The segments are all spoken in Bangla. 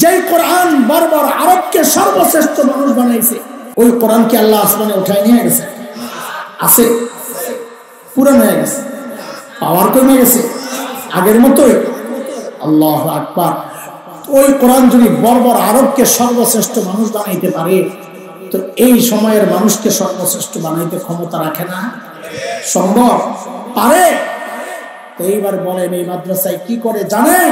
যেই কোরআন বারবার আরবকে সর্বশ্রেষ্ঠ মানুষ বানাইছে, ওই কোরআন কি আল্লাহ আসমানে উঠায় নিয়ে গেছে? আছে? পুরান হয়ে গেছে, পাওয়ার কমে গেছে, আগের মতোই। আল্লাহু আকবার। ওই কোরআন যদি বর্বর আরবকে সর্বশ্রেষ্ঠ মানুষ বানাইতে পারে, তো এই সময়ের মানুষকে সর্বশ্রেষ্ঠ বানাইতে ক্ষমতা রাখে না? সম্ভব? পারে? তো এইবার বলেন, এই মাদ্রাসায় কি করে জানেন?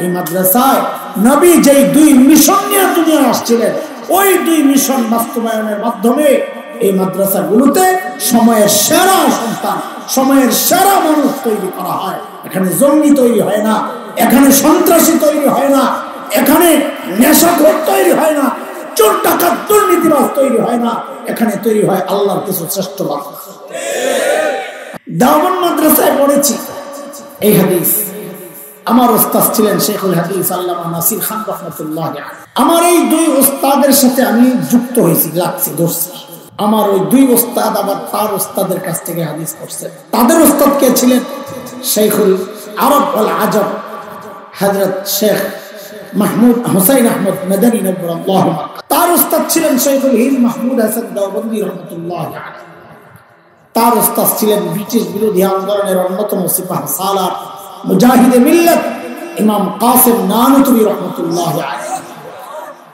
এই মাদ্রাসায় নবী যেই 2 মিশন নিয়ে দুনিয়া আসছিলেন, ওই 2 মিশন বাস্তবায়নের মাধ্যমে এই মাদ্রাসাগুলোতে সময়ের সেরা সন্তান, সময়ের সেরা মানুষ তৈরি করা হয়। এখানে জঙ্গি তৈরি হয় না, এখানে সন্ত্রাসী তৈরি হয় না, এখানে নেশাখোর তৈরি হয় না, চোর ডাকাত দুর্নীতিবাজ তৈরি হয় না, এখানে তৈরি হয় আল্লাহর কিছু শ্রেষ্ঠ বান্দা। দেওবন্দ মাদ্রাসায় পড়েছি এই হাদিস। আমার ওস্তাদ ছিলেন শেখুল হাদিস আল্লামা নাসির খান রাহমাতুল্লাহ আলাইহি। আমার এই 2 ওস্তাদের সাথে আমি যুক্ত হয়েছি, লাগছি, ধরছি। আমার ওই 2 ওস্তাদ আবার তার ওস্তাদের কাছ থেকে হাদিস পড়ছেন। তাদের ওস্তাদ কে ছিলেন? শেখুল আরব ওয়াল আজব হযরত শেখ মাহমুদ হুসাইন আহমদ মাদানী নবরুল্লাহ। তার ওস্তাদ ছিলেন শেখুল হিন্দ মাহমুদ হাসান দেওবন্দি রাহমাতুল্লাহ আলাইহি। তার ওস্তাদ ছিলেন ব্রিটিশ বিরোধী আন্দোলনের অন্যতম সিপাহ সালার মুজাহিদে মিল্লাত ইমাম কাসিম নানুতুবি রাহমাতুল্লাহ আলাইহি।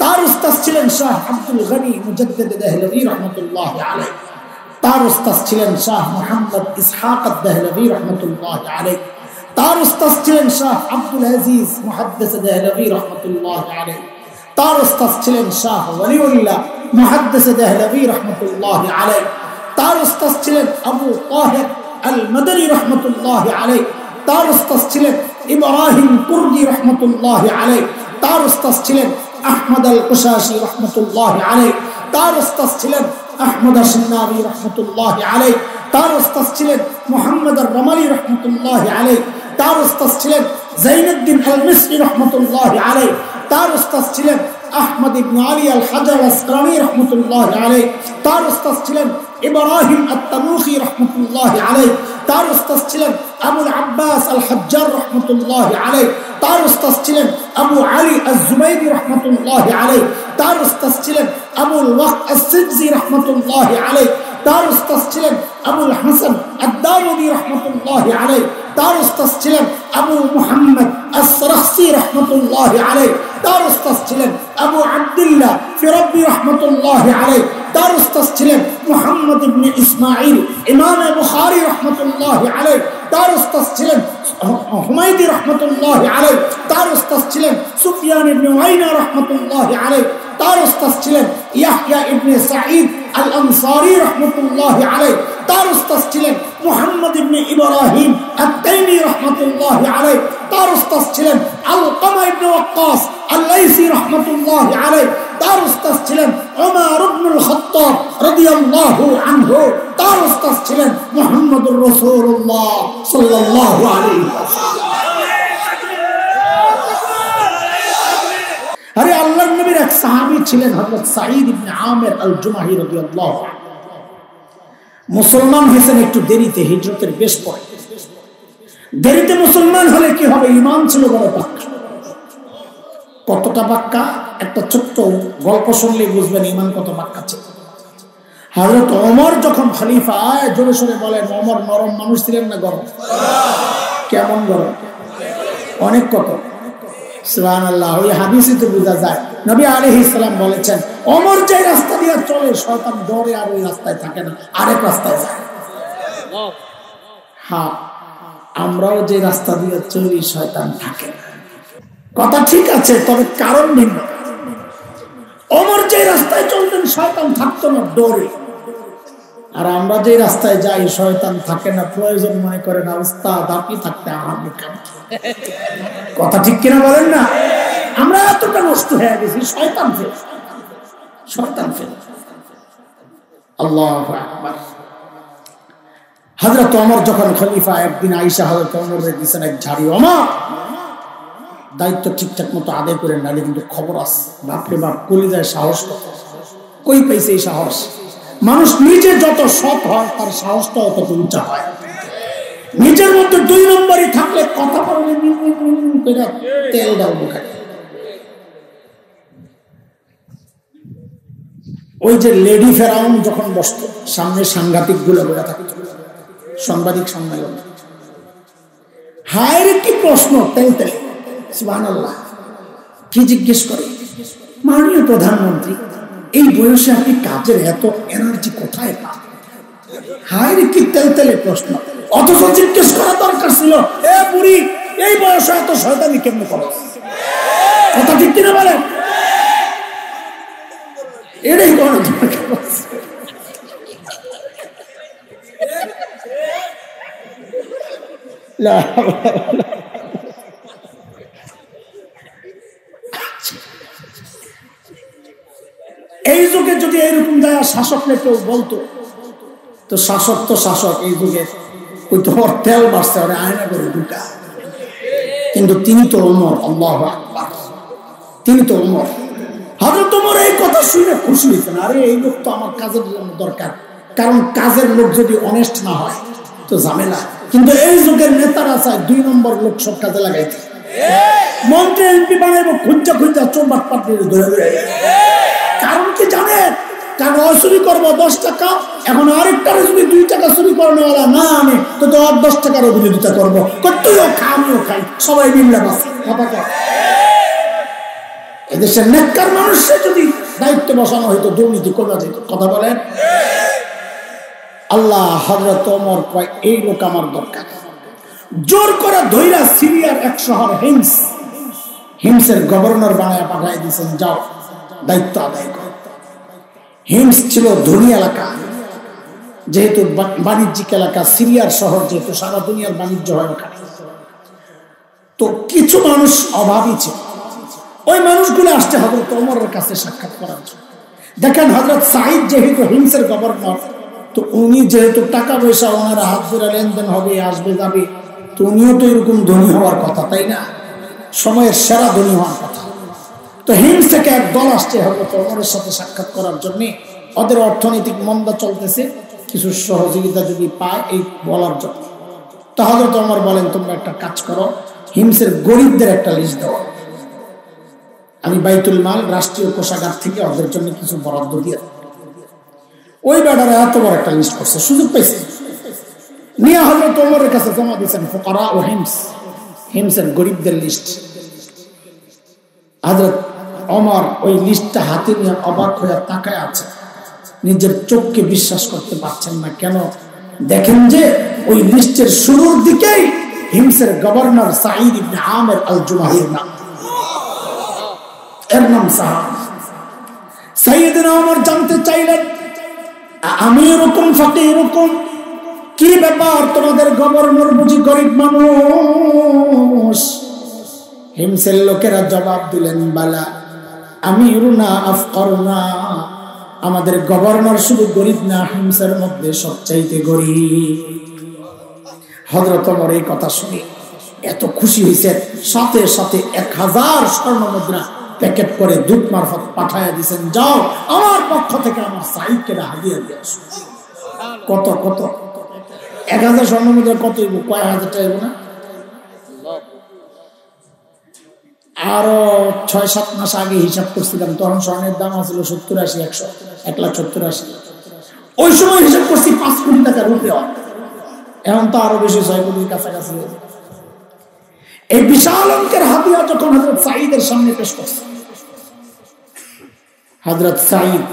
তার ওস্তাদ ছিলেন শাহ আব্দুল গনি মুজাদ্দিদ দেহলভী রাহমাতুল্লাহ আলাইহি। তার ওস্তাদ ছিলেন শাহ মুহাম্মদ ইসহাক দেহলভী রাহমাতুল্লাহ আলাইহি। তার ওস্তাদ ছিলেন শাহ আব্দুল আজিজ মুহাদ্দিস দেহলভী রাহমাতুল্লাহ আলাইহি। তার ওস্তাদ ছিলেন শাহ ওয়ালিউল্লাহ মুহাদ্দিস দেহলভী রাহমাতুল্লাহ আলাইহি। তার ওস্তাদ ছিলেন আবু তাহের আল মাদানী রাহমাতুল্লাহ আলাইহি। তার ওস্তাদ ছিলেন ইব্রাহিম কুরদি রাহমাতুল্লাহ আলাইহি। তার ওস্তাদ ছিলেন আহমদ আল কুশাশি রাহমাতুল্লাহ আলাইহি। তার ওস্তাদ ছিলেন আহমদ আশ-শানাবি রাহমাতুল্লাহ আলাইহি। তার ওস্তাদ ছিলেন মুহাম্মদ আর-রামালি রাহমাতুল্লাহ আলাইহি। তার ওস্তাদ ছিলেন জাইনুদ্দিন আল-মিসরি রাহমাতুল্লাহ আলাইহি। তার ওস্তাদ ছিলেন আহমদ ইবনে আলী আল-হাজার আসকালানি রাহমাতুল্লাহ আলাইহি। তার ওস্তাদ ছিলেন ইব্রাহিম আত-তানুখি রাহমাতুল্লাহ আলাইহি। তার ওস্তাদ ছিলেন আবুল আব্বাস আল-হাজ্জার রাহমাতুল্লাহ আলাইহি। তার ওস্তাদ ছিলেন আবু আলী আজ-জুবাইদি রাহমাতুল্লাহ আলাইহি। তার ওস্তাদ ছিলেন আবুল ওয়াক্ত আস-সিবজি রাহমাতুল্লাহ আলাইহি। তার ওস্তাদ ছিলেন আবুল হাসান আদ-দারুদি রাহমাতুল্লাহ আলাইহি। তার ওস্তাদ ছিলেন আবু মুহাম্মদ আস-সারাখসি রাহমাতুল্লাহ আলাইহি। তার ওস্তাদ ছিলেন আবু আব্দুল্লাহ ফিরাবি রাহমাতুল্লাহ আলাইহি। তার ওস্তাদ ছিলেন মুহাম্মদ ইবনে ইসমাঈল ইমাম বুখারী রাহমাতুল্লাহ আলাইহি। তার ওস্তাদ ছিলেন হুমায়দি রাহমাতুল্লাহ আলাইহি। তার ওস্তাদ ছিলেন সুফিয়ান ইবনে উয়াইনা রাহমাতুল্লাহ আলাইহি। তার ওস্তাদ ছিলেন ইয়াহইয়া ইবনে সাঈদ আল-আনসারী রাহমাতুল্লাহ আলাইহি। তার ওস্তাদ ছিলেন মুহাম্মদ ইবনে ইব্রাহিম আত-তাইমি রাহমাতুল্লাহ আলাইহি। তার ওস্তাদ ছিলেন আলকামা ইবনে ওয়াক্কাস আল-লাইসি রাহমাতুল্লাহ আলাইহি। তার ওস্তাদ ছিলেন ওমর ইবনুল খাত্তাব রাদিয়াল্লাহু আনহু। তার ওস্তাদ ছিলেন মুহাম্মদুর রাসূলুল্লাহ সাল্লাল্লাহু আলাইহি ওয়াসাল্লাম। আরে আল্লাহর নবীর এক সাহাবী ছিলেন হযরত সাঈদ ইবনে আমির আল-জুমাহি রাদিয়াল্লাহু আনহু। মুসলমান হয়েছেন একটু দেরিতে, হিজরতের বেশ পরে। দেরিতে মুসলমান হলে কি হবে? ঈমান ছিল বড় পাক্কা। কতটা পাক্কা? একটা ছোট্ট গল্প শুনলে বুঝবেন ঈমান কত পাক্কা ছিল। হযরত ওমর যখন খলিফা, জোরে সোরে বলেন, ওমর নরম মানুষ ছিলেন না গরম? কেমন গরম? অনেক। কত? সুবহানাল্লাহ। ওই হাদিসে তো বোঝা যায়, নবী আলাইহিস সালাম বলেছেন, ওমর যে রাস্তা দিয়ে চলে শয়তান ডরে আর ওই রাস্তায় থাকে না, আরেক রাস্তায় যায়। হ্যাঁ, আমরাও যে রাস্তা দিয়ে চলি শয়তান থাকে না। কথা ঠিক আছে, তবে কারণ ভিন্ন। ওমর যে রাস্তায় চলতেন শয়তান থাকতো না, ডরে। আর আমরা যে রাস্তায় যাই শয়তান থাকে না, প্রয়োজন মনে করে না। উস্তাদ আপনি থাকতে আরাম কেন? কথা ঠিক কিনা বলেন না? আমরা এতটা নষ্ট হয়ে গেছি, শয়তান ফেল। আল্লাহু আকবার। হযরত ওমর যখন খলিফা, একদিন আয়েশা হযরত ওমরের দিছেন এক ঝাড়ি, ওমর দায়িত্ব ঠিকঠাক মতো আদায় করে নালে কিন্তু খবর আছে। বাপরে বাপ, কলিজায় সাহস কত! কই পাইছে এই সাহস? মানুষ নিজে যত সৎ হয় তার সাহসটাও তত উঁচা হয়। নিজের মধ্যে 2 নম্বরই থাকলে কথা বললে তেল ডাল মুখে। ওই যে লেডি ফেরাউন যখন বসতো সামনে সাংঘাতিক গুলো বেড়া থাকে সাংবাদিক সম্মেলন, হায়ের কি প্রশ্ন তেলতে সুবহানাল্লাহ, কি জিজ্ঞেস করে, মাননীয় প্রধানমন্ত্রী এই বয়সে আপনি কাজের এত এনার্জি কোথায় পান? হায়ের কি তেলতেলে প্রশ্ন, অথচ জিজ্ঞেস করা দরকার ছিল এ বুড়ি এই বয়সে এত শয়তানি কেমনে করো? কথা ঠিক কিনা বলেন? এটাই কোনো এই যুগে যদি এইরকম যায় শাসককে কেউ বলতো তো শাসক তো শাসক, এই যুগে ওই তো ওর তেল বাড়ছে ওরা আয়না করে ঢুকা, কিন্তু তিনি তো ওমর, আল্লাহু আকবার, তিনি তো ওমর। হযরত ওমর এই কথা শুনে খুশি হয়েছেন, আরে এই লোক তো আমার কাজের জন্য দরকার, কারণ কাজের লোক যদি অনেস্ট না হয় তো ঝামেলা। কিন্তু এই যুগের নেতারা চায় 2 নম্বর লোক সব কাজে লাগাইতে, মন্ত্রী এমপি বানাইবো খুঁজা খুঁজা চোরবাট পাঠিয়ে ধরে ধরে। কারণ কি জানেন? কারণ চুরি করবো 10 টাকা, এখন আরেকটারে যদি 2 টাকা চুরি করানোওয়ালা না আনে তো 10 টাকার বিরোধিতা করবো, তুইও খা আমিও খাই, সবাই মিললে বাঁচে। এদেশের নেককার মানুষের যদি দায়িত্ব বসানো হইতো দুর্নীতি করা যেত। কথা বলেন আল্লাহ। হযরত ওমর কয় এই লোক আমার দরকার। জোর করে ধইরা সিরিয়ার এক শহর হিমসের গভর্নর বানায় পাঠায় দিয়েছেন, যাও দায়িত্ব আদায় কর। হিমস ছিল ধনী এলাকা, যেহেতু বাণিজ্যিক এলাকা, সিরিয়ার শহর যেহেতু সারা দুনিয়ার বাণিজ্য হয় ওখানে, তো কিছু মানুষ অভাবী ছিল, ওই মানুষগুলো আসছে হযরত ওমরের কাছে সাক্ষাৎ করার জন্য। দেখেন হযরত সাঈদ যেহেতু হিমসের গভর্নর, তো উনি যেহেতু টাকা পয়সা ওনার হাত ধরে লেনদেন হবে, আসবে যাবে, তো উনিও তো এরকম ধনী হওয়ার কথা, তাই না? সময়ের সেরা ধনী হওয়ার কথা। তো হিমস থেকে এক দল আসছে হযরত ওমরের সাথে সাক্ষাৎ করার জন্য, ওদের অর্থনৈতিক মন্দা চলতেছে, কিছু সহযোগিতা যদি পায় এই বলার জন্য। তো হযরত ওমর বলেন, তোমরা একটা কাজ করো, হিমসের গরিবদের একটা লিস্ট দাও, আমি বাইতুল মাল রাষ্ট্রীয় কোষাগার থেকে ওদের জন্য কিছু বরাদ্দ দিয়ে। ওই বেটারা এত বড় একটা লিস্ট করছে, সুযোগ পাইছে, নিয়ে হযরত ওমরের কাছে জমা দিয়েছেন ফুকারা ও হিমসের গরিবদের লিস্ট। হযরত ওমর ওই লিস্টটা হাতে নিয়ে অবাক হয়ে তাকায় আছে, নিজের চোখকে বিশ্বাস করতে পারছেন না। কেন? দেখেন যে ওই লিস্টের শুরুর দিকেই হিমসের গভর্নর সাঈদ ইবনে আমির আল জুমাহির নাম, এর নাম সাহাবা। সাইয়েদনা ওমর জানতে চাইলেন, আমি এরকম ফাঁকে এরকম কি ব্যাপার, তোমাদের গভর্নর বুঝি গরিব মানুষ? হিমসের লোকেরা জবাব দিলেন, বালা আমিরুনা আফকারুনা, আমাদের গভর্নর শুধু গরিব না, হিমসের মধ্যে সবচাইতে গরিব। হযরত ওমর এই কথা শুনে এত খুশি হয়েছে, সাথে সাথে 1000 স্বর্ণ মুদ্রা প্যাকেট করে দূত মারফত পাঠায়া দিয়েছেন, যাও আমার পক্ষ থেকে আমার সাঈদকে হাদিয়া দিয়ে আসো। কত কত 1000 স্বর্ণ মুদ্রা কত হইব? কয় হাজার টাকা হইব না? আরো 6-7 মাস আগে হিসাব করছিলাম, তখন স্বর্ণের দাম আছিল 70-80, 1,70,80। ওই সময় হিসাব করছি 5 কোটি টাকার উপরে, এখন তো আরো বেশি, 6 কোটির কাছাকাছি। এই বিশাল অঙ্কের হাদিয়া যখন হযরত সাঈদের সামনে পেশ করছে, হযরত সাঈদ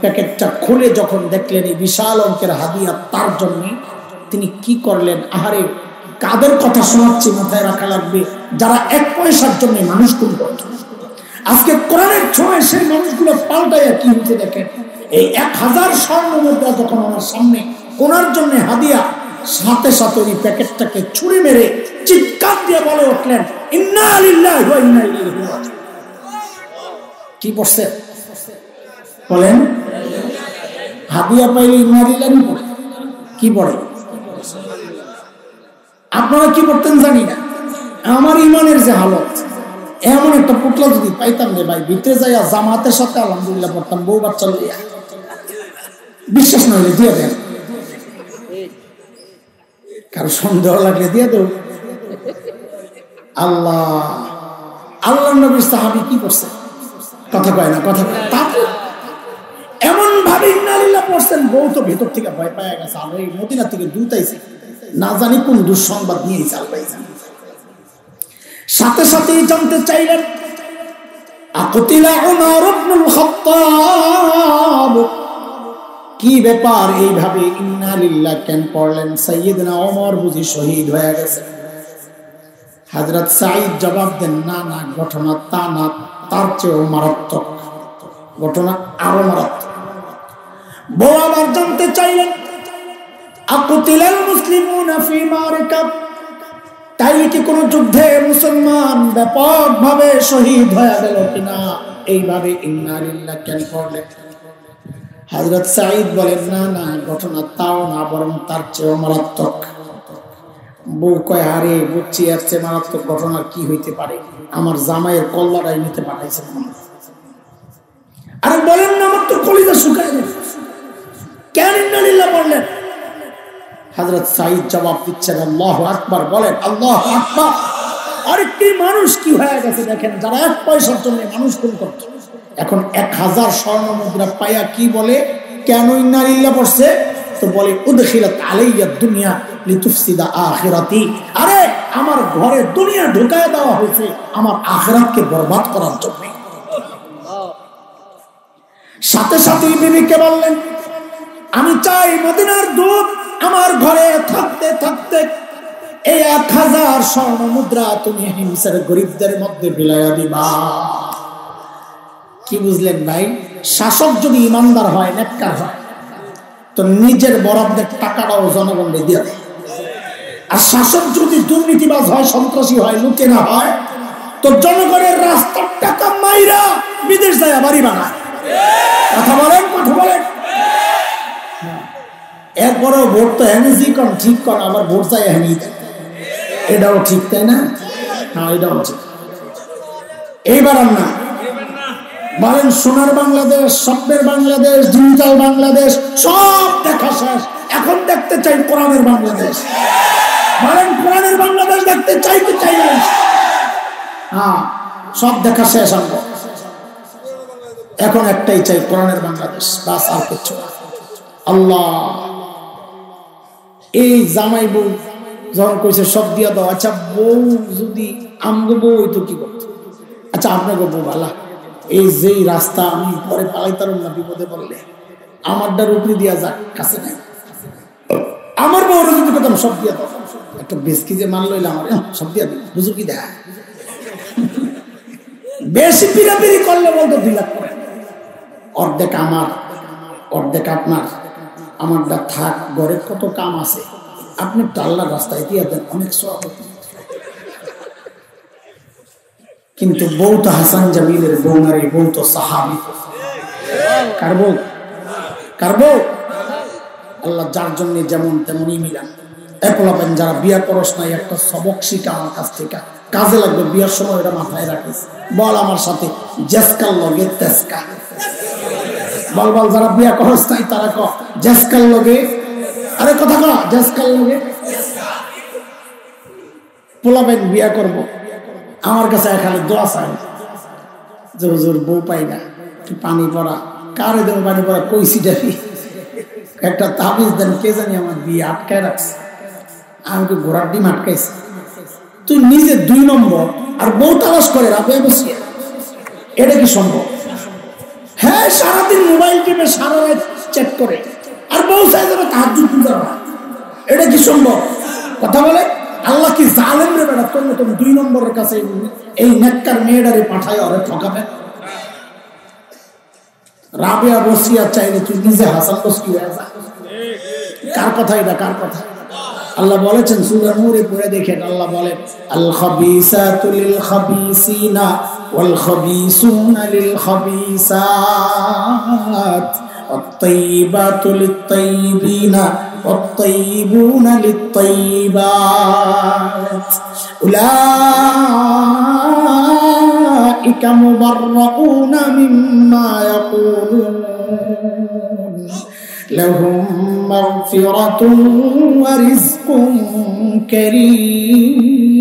প্যাকেটটা খুলে যখন দেখলেন এই বিশাল অঙ্কের হাদিয়া তার জন্য, তিনি কি করলেন? আহারে, কাদের কথা শোনাচ্ছি মাথায় রাখা লাগবে, যারা 1 পয়সার জন্য মানুষ খুন করত। আজকে কোরআনের ছোঁয়ায় সেই মানুষগুলো পাল্টাইয়া কি হচ্ছে দেখেন। এই 1000 স্বর্ণ মুদ্রা যখন আমার সামনে ওনার জন্য হাদিয়া, সাথে সাথে ওই প্যাকেটটাকে ছুঁড়ে মেরে চিৎকার দিয়ে বলে উঠলেন, ইন্না লিল্লাহি ওয়া ইন্না ইলাইহি রাজিউন। কি পড়ছে বলেন? হাদিয়া পাইলে ইন্না লিল্লাহি পড়ে, কি পড়ে? আপনারা কি পড়তেন জানি না, আমার ইমানের যে হালত, এমন একটা পুটলা যদি পাইতাম রে ভাই, ভিতরে যাইয়া জামাতের সাথে আলহামদুলিল্লাহ পড়তাম, বউ বাচ্চা লইয়া। বিশ্বাস না হলে দিয়ে দেন, কারো সন্দেহ লাগলে দিয়ে দেব। আল্লাহ নবীর সাহাবী কি করছে? কথা কয় না, কথা কয়। তারপর এমন ইন্নালিল্লাহ পড়ছেন, বউ তো ভেতর থেকে ভয় পায় গেছে, আর এই মদিনা থেকে দূতাইছে, না জানি কোন দুঃসংবাদ নিয়ে চালবাই জানি। সাথে সাথেই জানতে চাইলেন আকুতিলা উমর ইবনুল খাত্তাব, কি ব্যাপার এইভাবে ইন্নালিল্লাহ কেন পড়লেন? সাইয়্যিদনা ওমর বুঝি শহীদ হয়ে গেছে? হযরত সাঈদ জবাব দেন, না না, ঘটনা তা না, তার চেয়েও মারাত্মক ঘটনা, আরো মারাত্মক। বউ আবার জানতে চাইলেন আকুতিলাল মুসলিমুনা ফি মারিকা, তাইলে কি কোন যুদ্ধে মুসলমান ব্যাপকভাবে শহীদ হয়ে গেল কিনা? এইভাবে ইন্নালিল্লাহ কেন পড়লেন? হযরত সাঈদ বলেন, না না, ঘটনা তাও না, বরং তার চেয়েও মারাত্মক। বউ কয়, আরে বুঝছি, এর চেয়ে মারাত্মক ঘটনা কি হইতে পারে? আমার জামাইয়ের কল্লাটাই নিতে পাঠাইছে। আরে বলেন না, আমার তো কলিজা শুকায় গেছে, কেন ইন্নালিল্লাহ পড়লেন? হযরত সাঈদ জবাব দিচ্ছেন, আল্লাহু আকবার। বলেন আল্লাহু আকবার। আরেকটি মানুষ কি হয়ে গেছে দেখেন, যারা 1 পয়সার জন্য মানুষ খুন করত, এখন 1000 স্বর্ণ মুদ্রা পাইয়া কি বলে, কেন ইন্নালিল্লাহ পড়ছে? তো বলে উদখিলাত আলাইয়া দুনিয়া লিতুফসিদা আখিরাতি, আরে আমার ঘরে দুনিয়া ঢুকায় দেওয়া হয়েছে আমার আখিরাতকে বরবাদ করার জন্য। সাথে সাথে বিবিকে বললেন, আমি চাই মদিনার দুধ আমার ঘরে থাকতে থাকতে এই 1000 স্বর্ণ মুদ্রা তুমি হিমসের গরিবদের মধ্যে বিলাইয়া দিবা। কি বুঝলেন ভাই? শাসক যদি ইমানদার হয়, নেককার হয়, তো নিজের বরাদ্দের টাকাটাও জনগণকে দিয়ে দেয়। আর শাসক যদি দুর্নীতিবাজ হয়, সন্ত্রাসী হয়, লুটেরা হয়, তো জনগণের রাস্তার টাকা মাইরা বিদেশ যায় বাড়ি বানায়। কথা বলেন, কথা বলেন। এরপরেও ভোট তো এনেছি কন, ঠিক কর, আবার ভোট চাই এনে দেয়, এটাও ঠিক, তাই না? হ্যাঁ, এটাও ঠিক। এইবার না বলেন, সোনার বাংলাদেশ, স্বপ্নের বাংলাদেশ, ডিজিটাল বাংলাদেশ সব দেখা শেষ, এখন দেখতে চাই কোরআনের বাংলাদেশ। বলেন, কোরআনের বাংলাদেশ দেখতে চাই কি চাই না? হ্যাঁ, সব দেখা শেষ। আমরা এখন একটাই চাই, কোরআনের বাংলাদেশ, বাস, আর কিছু না। আল্লাহ, এই জামাই বউ যখন কইছে সব দিয়া দাও, আচ্ছা বউ যদি আমগো বউ হইতো কি করতো? আচ্ছা আপনাকে বউ ভালা, এই যেই রাস্তা আমি পরে পালাইতাম না বিপদে পড়লে, আমারটার উপরে দিয়া যাক, কাছে নাই। আমার বউর যদি করতাম সব দিয়া দাও, একটা বেশকি যে মান লইলে আমার সব দিয়া দিই, বুঝুর কি দেখা, বেশি পিড়াপিড়ি করলে বলতো 2 লাখ করে, অর্ধেক আমার অর্ধেক আপনার, আমারটা থাক, ঘরে কত কাম আছে, আপনি আল্লাহর রাস্তায় দিয়ে দেন, অনেক সওয়াব। কিন্তু বউ তো হাসান জামিলের বউ না রে, বউ তো সাহাবী। কার বউ? কার বউ? আল্লাহ যার জন্য যেমন তেমনই মিলান। একলাপেন যারা বিয়া করস নাই, একটা সবক শিখা আমার কাছ থেকে, কাজে লাগবে। বিয়ার সময় এটা মাথায় রাখিস, বল আমার সাথে, জেসকাল লগে তেসকা। বল বল, যারা বিয়া করস নাই তারা ক জেসকাল লগে, আরে কথা কর, জেসকাল লগে। পোলাবেন বিয়া করবো, আমার কাছে এখানে দোয়া চাই যে হুজুর বউ পাই না, কি পানি পড়া, কারে দেবো পানি পড়া, কইছি দেখি একটা তাবিজ দেন, কে জানি আমার বিয়ে আটকায় রাখছে, আমাকে ঘোড়ার ডিম আটকাইছে। তুই নিজে 2 নম্বর আর বউ তালাশ করে রাবে বসিয়ে, এটা কি সম্ভব? হ্যাঁ, সারাদিন মোবাইল টিপে সারা রাত চেক করে, আর বউ চাই যাবে তাহাজ্জুদ পূজা হয়, এটা কি সম্ভব? কথা বলে আল্লাহ কি জালেম রে বেটা, তোর মতন 2 নম্বরের কাছে এই নেককার মেয়েটারে পাঠায় ওরে ঠকাবে? রাবেয়া বসিয়া চাইলে তুই নিজে হাসান বসকি হয়ে যা। কার কথা এটা, কার কথা? আল্লাহ বলেছেন সূরা নূরে পড়ে দেখেন, আল্লাহ বলেন আল খাবিসাতু লিল খাবিসিনা ওয়াল খাবিসুনা লিল খাবিসাত والطيبات للطيبين والطيبون للطيبات أولئك مبرؤون مما يقولون لهم مغفرة ورزق كريم.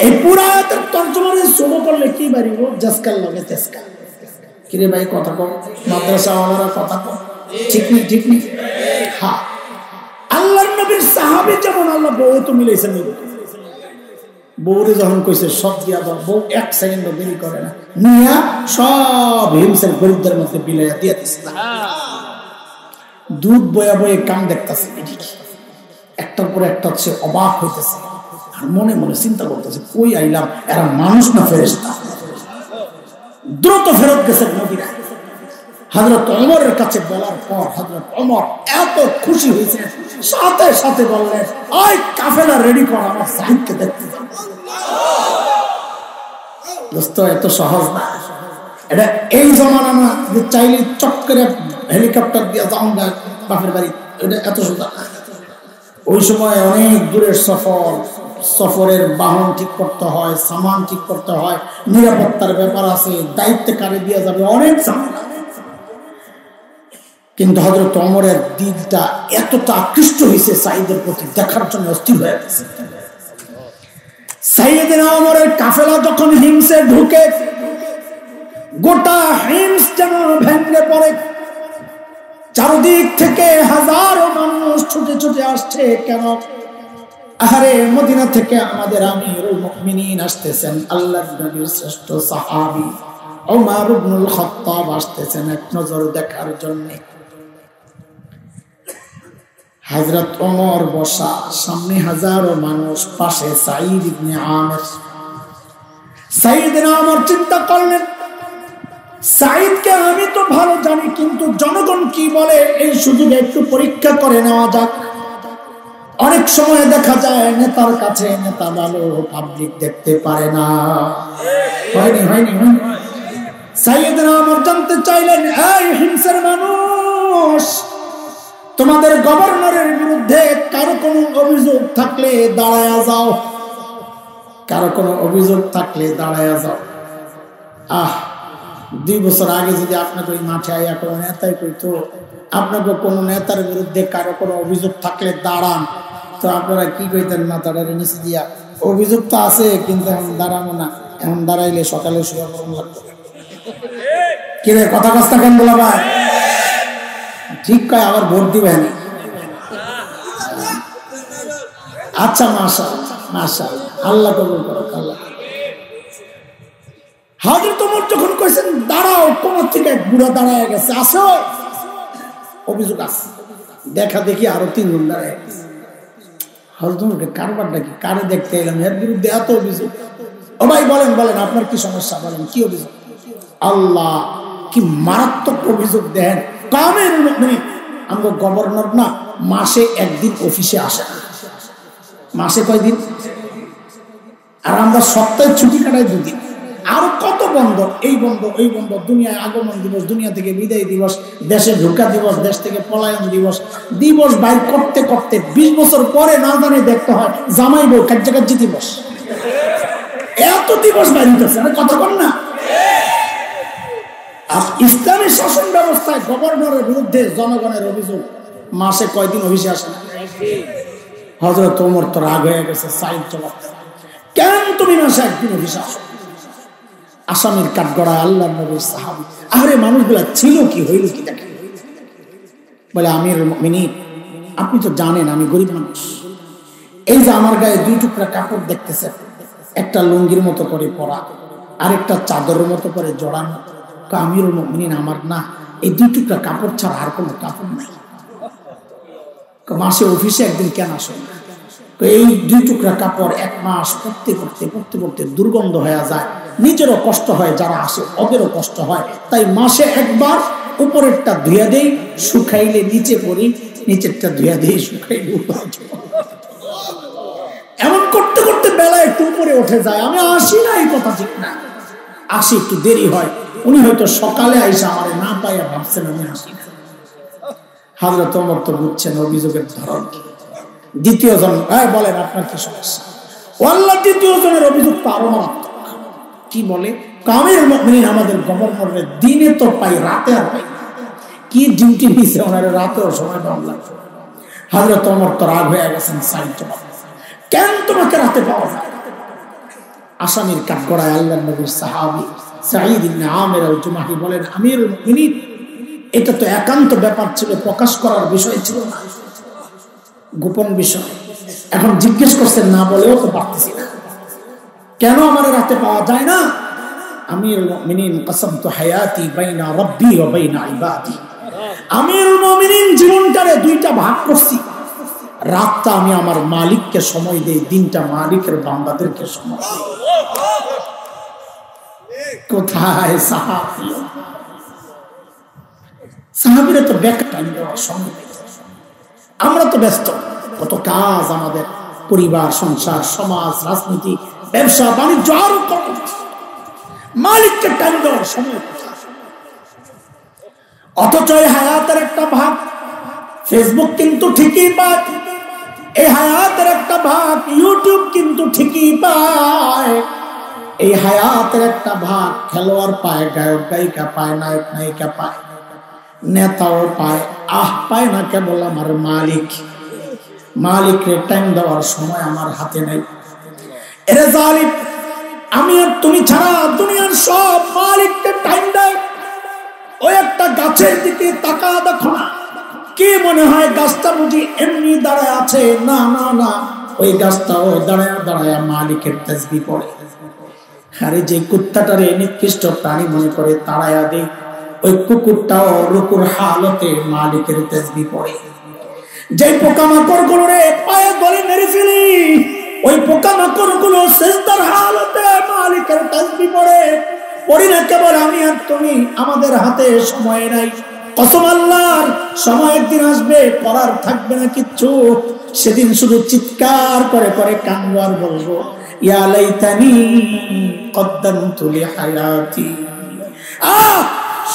এই পুরা আয়াতের তরজমার শুরু করলে কি বাড়িব? জাসকাল লগে তেসকাল। কিরে ভাই কথা কম, মাদ্রাসাওয়ালারা কথা কম, ঠিক নেই ঠিক নেই। হ্যাঁ, আল্লাহর নবীর সাহাবী যেমন আল্লাহ বউ তো মিলাইছেন, বউরে যখন কইছে সব দিয়া দাও, বউ এক সেকেন্ড দেরি করে না, নিয়া সব হিমসের গরিবদের মধ্যে বিলাইয়া দিয়া দিচ্ছে। দুধ বয়া বয়ে কাম দেখতেছে, একটার পর একটা হচ্ছে অবাক হইতেছে, আর মনে মনে চিন্তা করতেছে কই আইলাম, এরা মানুষ না ফেরেশতা। দ্রুত ফেরত গেছে নবীরা। হযরত ওমরের কাছে বলার পর হযরত ওমর এত খুশি হয়েছে, সাথে সাথে বললেন, ওই কাফেলা রেডি কর, আমার সাহিদকে দেখতে যাব। দোস্ত এত সহজ না, এটা এই জমানা না যে চাইলে চট করে হেলিকপ্টার দিয়ে যাও না বাপের বাড়ি, এটা এত সোজা না। ওই সময় অনেক দূরের সফর, সফরের বাহন ঠিক করতে হয়, সামান ঠিক করতে হয়, নিরাপত্তার ব্যাপার আছে, দায়িত্বে কারে দিয়ে যাবে, অনেক ঝামেলা। কিন্তু হযরত ওমরের দিলটা এতটা আকৃষ্ট হয়েছে সাইদের প্রতি, দেখার জন্য অস্থির হয়ে গেছে। সাইয়েদনা ওমরের কাফেলা যখন হিমসে ঢুকে, গোটা হিমস যেন ভেঙে পড়ে, চারদিক থেকে হাজারো মানুষ ছুটে ছুটে আসছে। কেন? আরে মদিনা থেকে আমাদের আমিরুল মুমিনিন আসতেছেন, আল্লাহর নবীর শ্রেষ্ঠ সাহাবী ওমর ইবনুল খাত্তাব আসতেছেন এক নজর দেখার জন্য। হযরত ওমর বসা, সামনে হাজারো মানুষ, পাশে সাঈদ ইবনে আমির। সাইয়েদনা ওমর চিন্তা করলেন, সাঈদকে আমি তো ভালো জানি, কিন্তু জনগণ কি বলে এই সুযোগে একটু পরীক্ষা করে নেওয়া যাক। অনেক সময় দেখা যায় নেতার কাছে নেতা ভালো, পাবলিক দেখতে পারে না। হয়নি হয়নি হয়নি। সাইয়েদনা ওমর জানতে চাইলেন, এই হিমসের মানুষ, তোমাদের গভর্নরের বিরুদ্ধে কারো কোনো অভিযোগ থাকলে দাঁড়ায়া যাও, কারো কোনো অভিযোগ থাকলে দাঁড়ায়া যাও। 2 বছর আগে যদি আপনাকে ওই মাঠে আইয়া কোনো নেতাই কইতো আপনাকে কোনো নেতার বিরুদ্ধে কারো কোনো অভিযোগ থাকলে দাঁড়ান, তো আপনারা কি কইতেন? মাথাটা নিচে দিয়া, অভিযোগ তো আছে কিন্তু এখন দাঁড়াবো না, এখন দাঁড়াইলে সকালে শুয়ে পড়ন লাগবে। কিরে কথা কাজটা কেন বলা ভাই? ঠিক কয়, আবার ভোট দিবেন? আচ্ছা, মাশাআল্লাহ মাশাআল্লাহ, আল্লাহ কবুল করুক। আল্লাহ। হযরত ওমর যখন কইছেন দাঁড়াও, কোন থেকে বুড়া দাঁড়ায় গেছে, আসো অভিযোগ আছে, দেখা দেখি আরো 3 জন দাঁড়ায় গেছে। হযরত ওমরকে কারবারটা কি, কারে দেখতে এলাম, এর বিরুদ্ধে এত অভিযোগ। ও ভাই বলেন বলেন, আপনার কি সমস্যা, বলেন কি অভিযোগ? আল্লাহ, কি মারাত্মক অভিযোগ দেন। কামের মুমিন, আমগো গভর্নর না মাসে 1 দিন অফিসে আসে না। মাসে কয়দিন? আর আমরা সপ্তাহে ছুটি কাটাই 2 দিন। আর কত বন্ধ, এই বন্ধ ওই বন্ধ, দুনিয়ায় আগমন দিবস, দুনিয়া থেকে বিদায় দিবস, দেশে ঢোকা দিবস, দেশ থেকে পলায়ন দিবস, দিবস বাইর করতে করতে 20 বছর পরে না জানি দেখতে হয় জামাই বউ কার্যকার্যী দিবস। এত দিবস বাইর হইতেছে, কথা বল না। আর ইসলামী শাসন ব্যবস্থায় গভর্নরের বিরুদ্ধে জনগণের অভিযোগ, মাসে কয়দিন অফিসে আসে না। হযরত ওমর তো রাগ হয়ে গেছে, সাইদ জবাব, কেন তুমি মাসে 1 দিন অফিসে আসো? আসামির কাঠগড়ায় আল্লাহর নবীর সাহাবী। আরে মানুষগুলা ছিল কি, হইল কি দেখেন। বলে, আমিরুল মুমিনিন, আপনি তো জানেন আমি গরিব মানুষ, এই যে আমার গায়ে 2 টুকরা কাপড় দেখতেছেন, একটা লুঙ্গির মতো করে পরা, আরেকটা চাদরের মতো করে জড়ানো। আমিরুল মুমিনিন, আমার না এই 2 টুকরা কাপড় ছাড়া আর কোনো কাপড় নাই। মাসে অফিসে 1 দিন কেন আসেন? এই 2 টুকরা কাপড় 1 মাস পরতে পরতে পরতে পরতে দুর্গন্ধ হয়ে যায়, নিজেরও কষ্ট হয়, যারা আসে ওদেরও কষ্ট হয়, তাই মাসে 1 বার উপরেরটা ধুয়া দেই, শুকাইলে নিচে পড়ি, নিচেরটা ধুয়া দেই, শুকাইলে উপরে। এমন করতে করতে বেলা একটু উপরে উঠে যায়। আমি আসি না, এই কথা ঠিক না, আসি একটু দেরি হয়। উনি হয়তো সকালে আইসা আমার না পাইয়া ভাবছেন আমি আসি না। হযরত ওমর তো বুঝছেন অভিযোগের ধরন কি। দ্বিতীয় জন, বলেন আপনার কি সমস্যা? আল্লাহ, দ্বিতীয় জনের অভিযোগ তো আরো মারাত্মক। কি বলে? আমিরুল মুমিনিন, আমাদের গভর্নরের দিনে তো পাই, রাতে আর পাই, কি ডিউটি নিছে ওনার, রাতেও সময় পাওয়া লাগবে। হযরত ওমর তো রাগ হয়ে গেছেন, সাইদ জবাব, কেন তোমাকে রাতে পাওয়া যায়? আসামির কাঠগড়ায় আল্লাহর নবীর সাহাবী সাঈদ ইবনে আমির আল জুমাহি বলেন, আমিরুল মুমিনিন, এটা তো একান্ত ব্যাপার ছিল, প্রকাশ করার বিষয় ছিল না, গোপন বিষয়। এখন জিজ্ঞেস করছেন, না বলেও তো পারতেছি না, কেন আমার রাতে পাওয়া যায় না? আমিরুল মুমিনিন কসমতু হায়াতি বাইনা রাব্বি ওয়া বাইনা ইবাদি। আমিরুল মুমিনিন জীবনটারে দুইটা ভাগ করছি, রাতটা আমি আমার মালিককে সময় দেই, দিনটা মালিকের বান্দাদেরকে সময় দেই। কোথায় সাহাবী? সাহাবীরা তো বেকার টাইম দেওয়ার সময় নেই। আমরা তো ব্যস্ত, কত কাজ আমাদের, পরিবার, সংসার, সমাজ, রাজনীতি, ব্যবসা বাণিজ্য, আরো কত, মালিককে টাইম দেওয়ার সময়। অথচ এই হায়াতের একটা ভাগ ফেসবুক কিন্তু ঠিকই পায়, এই হায়াতের একটা ভাগ ইউটিউব কিন্তু ঠিকই পায়, এই হায়াতের একটা ভাগ খেলোয়াড় পায়, গায়ক গায়িকা পায়, নায়ক নায়িকা পায়, নেতাও পায়, পায় না কেবল আমার মালিক। মালিকের টাইম দেওয়ার সময় আমার হাতে নেই। এরে জালিম, আমি আর তুমি ছাড়া দুনিয়ার সব মালিককে টাইম দেয়। ওই একটা গাছের দিকে তাকা দেখো না, কি মনে হয় গাছটা বুঝি এমনি দাঁড়ায় আছে? না না না, ওই গাছটাও দাঁড়ায় দাঁড়ায় মালিকের তাসবিহ পড়ে। আরে যে কুত্তাটারে নিকৃষ্ট প্রাণী মনে করে তাড়ায়া দেয়, ওই কুকুরটাও রুকুর হালতে মালিকের তাসবিহ পড়ে। যে পোকামাকড় গুলো রে পায়ে গলে মেরে ফেলি, ওই পোকামাকড় গুলো সিজদার হালতে মালিকের তাসবিহ পড়ে। পড়ি না কেবল আমি আর তুমি, আমাদের হাতে সময় নাই। কসম আল্লাহর, সময় একদিন আসবে, করার থাকবে না কিচ্ছু। সেদিন শুধু চিৎকার করে করে কাঁদবো আর বলবো, ইয়া লাইতানি কদ্দামতু লিহায়াতি।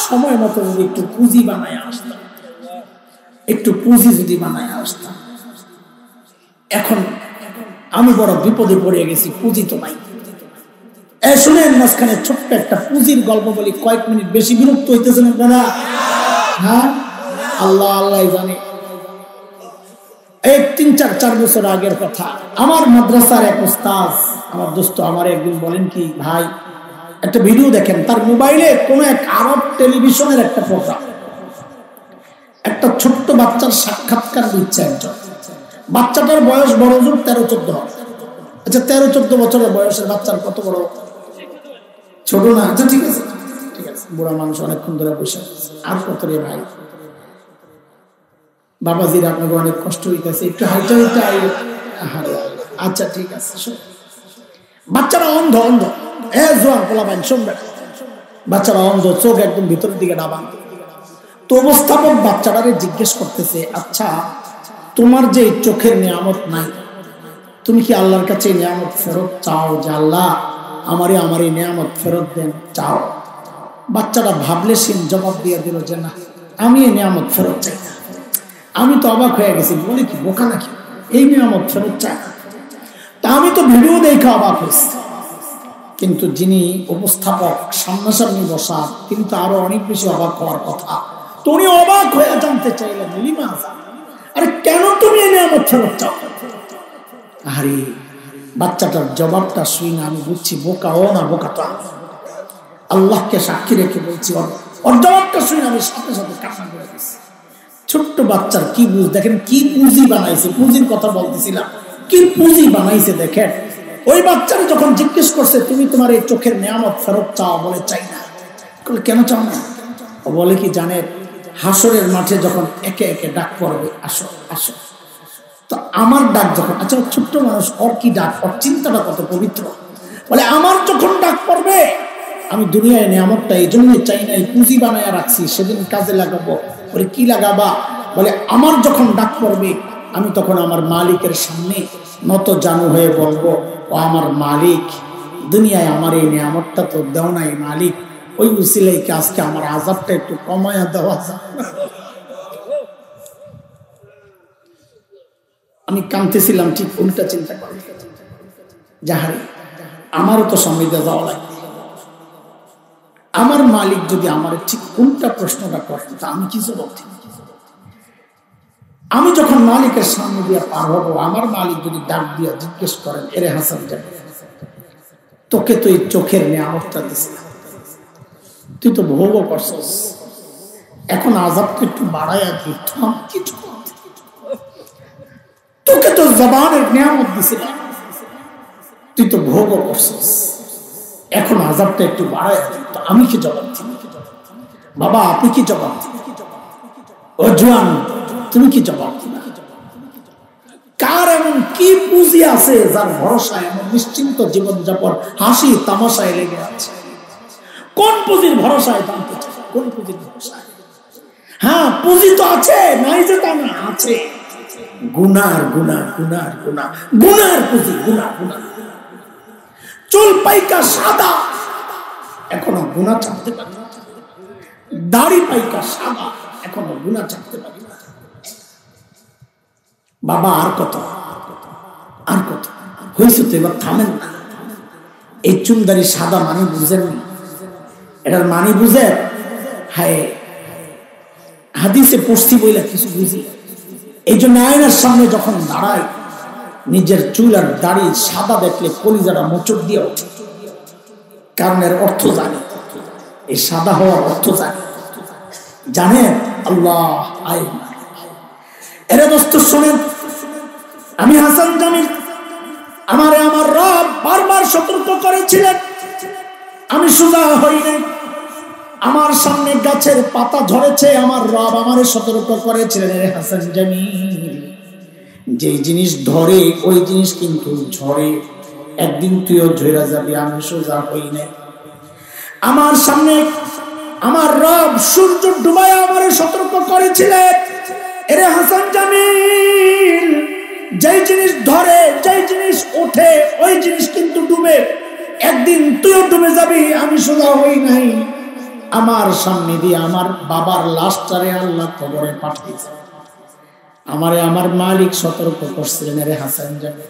সময় মতো যদি একটু পুঁজি বানায় আসতাম, একটু পুঁজি যদি বানায় আসতাম। এখন আমি বড় বিপদে পড়ে গেছি, পুঁজি তো নাই। শুনেন, মাঝখানে ছোট্ট একটা পুঁজির গল্প বলি, কয়েক মিনিট, বেশি বিরক্ত হইতেছেন আপনারা? হ্যাঁ, আল্লাহ আল্লাহ জানে। এই 3-4 বছর আগের কথা, আমার মাদ্রাসার এক উস্তাদ, আমার দোস্ত আমার একদিন বলেন কি, ভাই একটা ভিডিও দেখেন, তার মোবাইলে কোন এক আরব টেলিভিশনের একটা প্রোগ্রাম, একটা ছোট্ট বাচ্চার সাক্ষাৎকার দিচ্ছে একজন। বাচ্চাটার বয়স বড় জোর 13-14 হবে। আচ্ছা, 13-14 বছরের বয়সের বাচ্চার কত বড়? ছোট না? আচ্ছা ঠিক আছে, ঠিক আছে, বুড়া মানুষ অনেকক্ষণ ধরে বসে আর কত রে ভাই, বাবাজির আপনাকে অনেক কষ্ট হইতেছে, একটু হাইটা হাইটা। আচ্ছা ঠিক আছে। বাচ্চারা অন্ধ, অন্ধ, জোয়ান পোলাপাইন শুনবে, বাচ্চারা অন্ধ, চোখ একদম ভিতরের দিকে ডাবান। তো অবস্থাপক বাচ্চাটারে জিজ্ঞেস করতেছে, আচ্ছা তোমার যে চোখের নিয়ামত নাই, তুমি কি আল্লাহর কাছে নিয়ামত ফেরত চাও, যে আল্লাহ আমার এই নিয়ামত ফেরত দেন, চাও? বাচ্চাটা ভাবলে সিন জবাব দিয়ে দিল যে না, আমি এই নিয়ামত ফেরত চাই না। আমি তো অবাক হয়ে গেছি, বলি কি বোকা নাকি, এই নিয়ামত ফেরত চাই না? তা আমি তো ভিডিও দেখে অবাক হয়েছি, কিন্তু যিনি উপস্থাপক সামনাসামনি বসা, তিনি তো আরো অনেক বেশি অবাক হওয়ার কথা। তো উনি অবাক হয়ে জানতে চাইলেন, লিমাযা, আরে কেন তুমি এই নিয়ামত ফেরত চাও? আরে বাচ্চাটার জবাবটা শুই না আমি বুঝছি বোকা ও না, বোকা তো আমি। আল্লাহকে সাক্ষী রেখে বলছি, ওর জবাবটা শুই না আমি সাথে সাথে কান্না করে দিচ্ছি। ছোট্ট বাচ্চার কি বুঝ, দেখেন কি পুঁজি বানাইছে, পুঁজির কথা বলতেছিলাম, কি পুঁজি বানাইছে দেখেন। ওই বাচ্চারা যখন জিজ্ঞেস করছে, তুমি তোমার এই চোখের নিয়ামত ফেরত চাও? বলে চাই না। কেন চাও না? ও বলে কি জানেন, হাসরের মাঠে যখন একে একে ডাক পড়বে, আসো আসো, তো আমার ডাক যখন, আচ্ছা ছোট্ট মানুষ, ওর কি ডাক, ওর চিন্তাটা কত পবিত্র। বলে আমার যখন ডাক পড়বে, আমি দুনিয়ায় নিয়ামতটা এই জন্য চাই না, এই পুঁজি বানায় রাখছি, সেদিন কাজে লাগাবো। বলে কি লাগাবা? বলে আমার যখন ডাক পড়বে, আমি তখন আমার মালিকের সামনে নত জানু হয়ে বলবো, ও আমার মালিক, দুনিয়ায় আমার এই নিয়ামতটা তো দেও নাই মালিক, ওই উসিলাইকে আজকে আমার আযাবটা একটু কমায়া দেওয়া যায়। আমি কাঁদতেছিলাম, ঠিক উল্টা চিন্তা করি, যাহারে আমারও তো সমৃদ্ধ যাওয়া লাগবে। আমার মালিক যদি আমার ঠিক উল্টা প্রশ্নটা করেন, তা আমি কিছু বলছি। আমি যখন মালিকের সামনে দিয়ে পার হবো, আমার মালিক যদি ডাক দিয়া জিজ্ঞেস করেন, এরে হাসান যাবে, তোকে তো এই চোখের নিয়ামতটা দিছে, তুই তো ভোগও করছস, এখন আযাবকে একটু বাড়াইয়া দি, কিছু তোকে তো জবানের নিয়ামত দিছিলাম, তুই তো ভোগও করছস, এখন আযাবটা একটু বাড়াইয়া দি। তো আমি কি জবাব দিব? বাবা আপনি কি জবাব দিবেন? ও জওয়ান তুমি কি জবাব দিবে? কার এমন কি পুঁজি আছে যার ভরসায় এমন নিশ্চিন্ত জীবনযাপন হাসি তামাশায় লেগে আছে? কোন পুঁজির ভরসায় জানতে চাই? কোন পুঁজির ভরসায়? হ্যাঁ পুঁজি তো আছে, নাই যে তা না, আছে। গুনার গুনার গুনার গুনা, গুনার পুঁজি, গুনা গুনা। চুল পাইকা সাদা, এখনো গুনাহ ছাড়তে পারি না। দাড়ি পাইকা সাদা, এখনো গুনাহ ছাড়তে পারি না। বাবা আর কত, আর কত হয়েছে তো, এবার থামেন না। এই চুলদারি সাদা মানে বুঝেন, এটার মানে বুঝেন? হায় হাদিসে পড়ছি বইলা কিছু বুঝি। এই জন্য আয়নার সামনে যখন দাঁড়ায় নিজের চুল আর দাড়ি সাদা দেখলে কলিজাটা মোচড় দিয়ে ওঠে, কারণ এর অর্থ জানে, এই সাদা হওয়ার অর্থ জানে। জানেন আল্লাহ আয় এরে দোস্ত শোনেন, আমি হাসান জামিল, আমার রব বারবার সতর্ক করেছিলেন, আমি সোজা হই নাই। আমার সামনে গাছের পাতা ঝরেছে, আমার রব আমারে সতর্ক করেছিলেন, রে হাসান জামিল, যে জিনিস ধরে ওই জিনিস কিন্তু ঝরে, একদিন তুইও ঝরে যাবি, আমি সোজা হই নাই। আমার সামনে আমার রব সূর্য ডুবায় আমারে সতর্ক করেছিলেন, এরে হাসান জামিল, যেই জিনিস ধরে যেই জিনিস ওঠে ওই জিনিস কিন্তু ডুবে, একদিন তুইও ডুবে যাবি, আমি সোজা হই নাই। আমার সামনে দিয়ে আমার বাবার লাশটারে আল্লাহ কবরে পাঠিয়েছে, আমারে আমার মালিক সতর্ক করছিলেন, রে হাসান জামিল,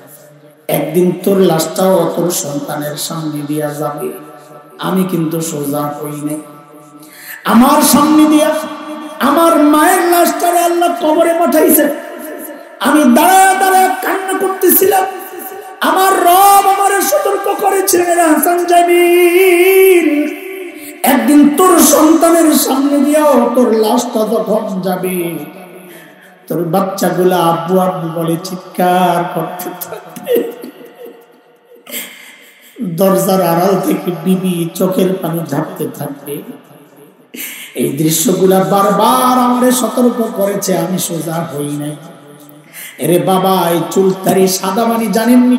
একদিন তোর লাশটাও তোর সন্তানের সামনে দিয়া যাবে, আমি কিন্তু সোজা হই নাই। আমার সামনে দিয়া আমার মায়ের লাশটারে আল্লাহ কবরে পাঠাইছে, আমি দাঁড়ায় দাঁড়ায় কান্না করতেছিলাম, আমার রব আমারে সতর্ক করেছিলেন, রে হাসান জামিল, একদিন তোর সন্তানের সামনে দিয়াও তোর লাশটা যখন যাবে, তোর বাচ্চাগুলা আব্বু আব্বু বলে চিৎকার করতে থাকবে, দরজার আড়াল থেকে বিবি চোখের পানি ঝাপতে থাকবে। এই দৃশ্যগুলা বারবার আমারে সতর্ক করেছে, আমি সোজা হই নাই। এরে বাবা এই চুলদারি সাদা মানে জানেননি?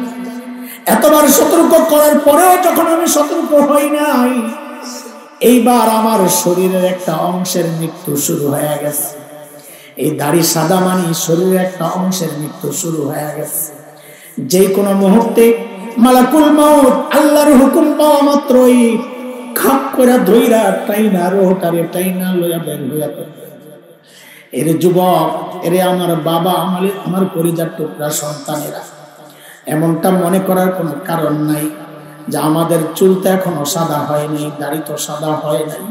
এতবার সতর্ক করার পরেও যখন আমি সতর্ক হই নাই, এইবার আমার শরীরের একটা অংশের মৃত্যু শুরু হয়ে গেছে। এই দাড়ি সাদা মানে শরীরের একটা অংশের মৃত্যু শুরু হয়ে গেছে। যে কোনো মুহূর্তে মালাকুল মাউত আল্লাহর হুকুম পাওয়া মাত্রই খাপ করে ধইরা টাইনা রোহটারে টাইনা লইয়া বের হইয়া পড়বে। এরে যুবক, এরে আমার বাবা, আমার পরিজার টুকরা সন্তানেরা, এমনটা মনে করার কোনো কারণ নাই যে আমাদের চুল তো এখনো সাদা হয়নি, দাড়ি তো সাদা হয় নাই,